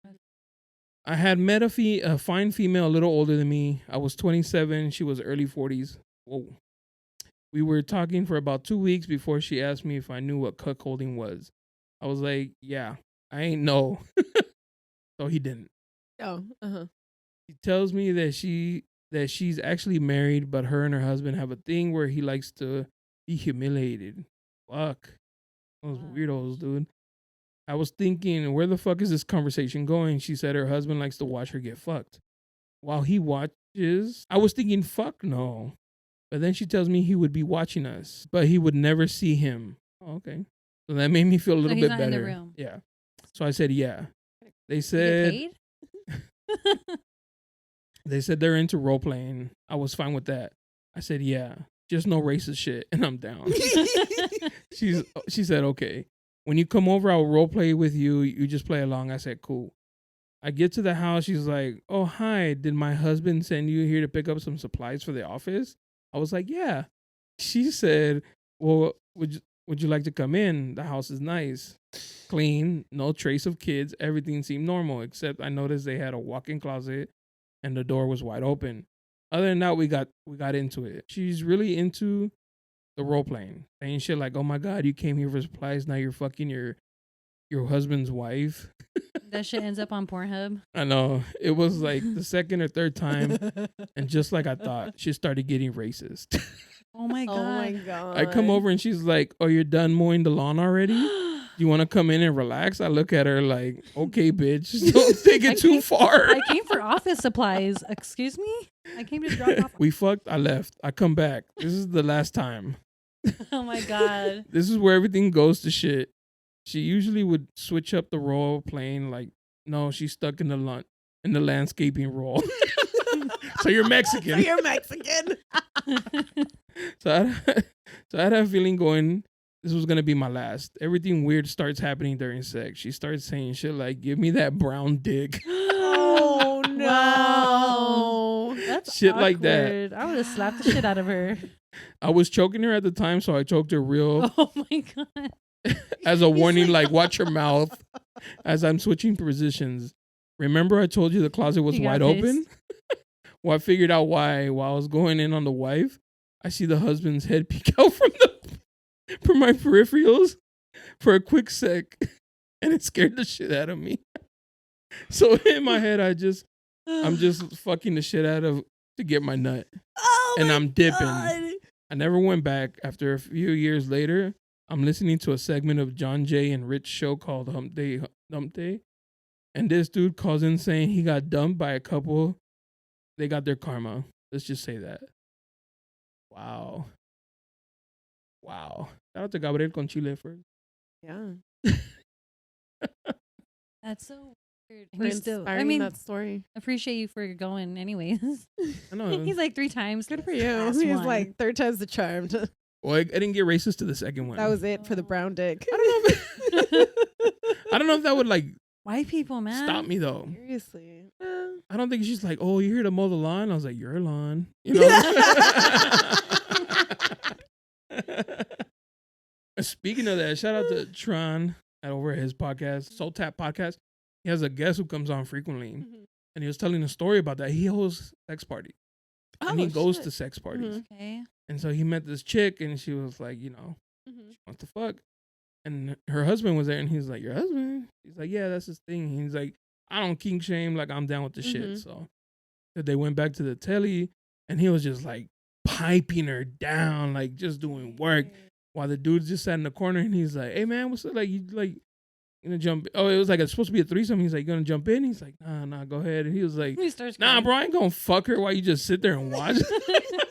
I had met a fine female a little older than me. I was 27. She was early 40s. Whoa. We were talking for about 2 weeks before she asked me if I knew what cuckolding was. I was like, yeah, I ain't know. So he didn't. Oh. Uh-huh. He tells me that she's actually married, but her and her husband have a thing where he likes to be humiliated. Fuck. Those weirdos, dude. I was thinking, where the fuck is this conversation going? She said her husband likes to watch her get fucked. While he watches, I was thinking, fuck no. But then she tells me he would be watching us, but he would never see him. Oh, okay. So that made me feel a little he's bit not better. in the room. Yeah. So I said, yeah. They You said get paid? they said they're into role playing. I was fine with that. I said, yeah. Just no racist shit, and I'm down. She said, okay. When you come over, I'll role play with you. You just play along. I said, cool. I get to the house. She's like, oh, hi. Did my husband send you here to pick up some supplies for the office? I was like, yeah. She said, well, would you like to come in? The house is nice. Clean. No trace of kids. Everything seemed normal, except I noticed they had a walk-in closet and the door was wide open. Other than that, we got into it. She's really into the role playing, saying shit like, "Oh my god, you came here for supplies. Now you're fucking your husband's wife." That shit ends up on Pornhub. I know. It was like the second or third time, and just like I thought, she started getting racist. Oh my god. Oh my god. I come over and she's like, "Oh, you're done mowing the lawn already? You want to come in and relax?" I look at her like, "Okay, bitch, don't take it too far." I came for office supplies. Excuse me? I came to drop off. We fucked. I left. I come back. This is the last time. Oh my god. This is where everything goes to shit. she usually would switch up the role playing like, no, she's stuck in the landscaping role. So you're Mexican. So you're Mexican. So I had a feeling going, this was gonna be my last. Everything weird starts happening during sex. She starts saying shit like, "Give me that brown dick." Oh no. Wow. That's Shit like that. awkward. I would have slapped the shit out of her. I was choking her at the time, so I choked her real Oh my god. as a warning, like, watch your mouth as I'm switching positions. Remember I told you the closet was You got wide open? Well, I figured out why. While I was going in on the wife, I see the husband's head peek out from my peripherals for a quick sec, and it scared the shit out of me. So in my head, I'm just fucking the shit out of to get my nut, and I'm dipping. I never went back. After a few years later, I'm listening to a segment of John Jay and Rich show called Hump Day, and this dude calls in saying he got dumped by a couple. They got their karma. Let's just say that. Wow. Shout out to Gabriel con Chile first. Yeah. That's so weird. For inspiring that story. Appreciate you for going anyways. I know. He's like 3 times. Good for you. Last He's one. like 3rd time's the charm. Well, I didn't get racist to the second one. That was it for the brown dick. I don't know if that would like White people, man. stop me though. Seriously. I don't think she's like, oh, you're here to mow the lawn. I was like, you're a lawn. You know? Speaking of that, shout out to Tron over at his podcast, Soul Tap Podcast. He has a guest who comes on frequently. Mhm. And he was telling a story about that. He hosts sex parties. And he goes to sex parties. Mhm. Okay. And so he met this chick and she was like, you know, Mhm. she wants to fuck. And her husband was there and he's like, your husband? He's like, yeah, that's his thing. He's like, I don't kink shame. Like, I'm down with the shit. Mhm. So they went back to the telly and he was just like piping her down, like just doing work. While the dude just sat in the corner and he's like, hey man, what's up? Like, you like, gonna jump? Oh, it was like, it's supposed to be a threesome. He's like, gonna jump in? He's like, nah, go ahead. And he was like, He starts nah, crying. bro, I ain't gonna fuck her while you just sit there and watch.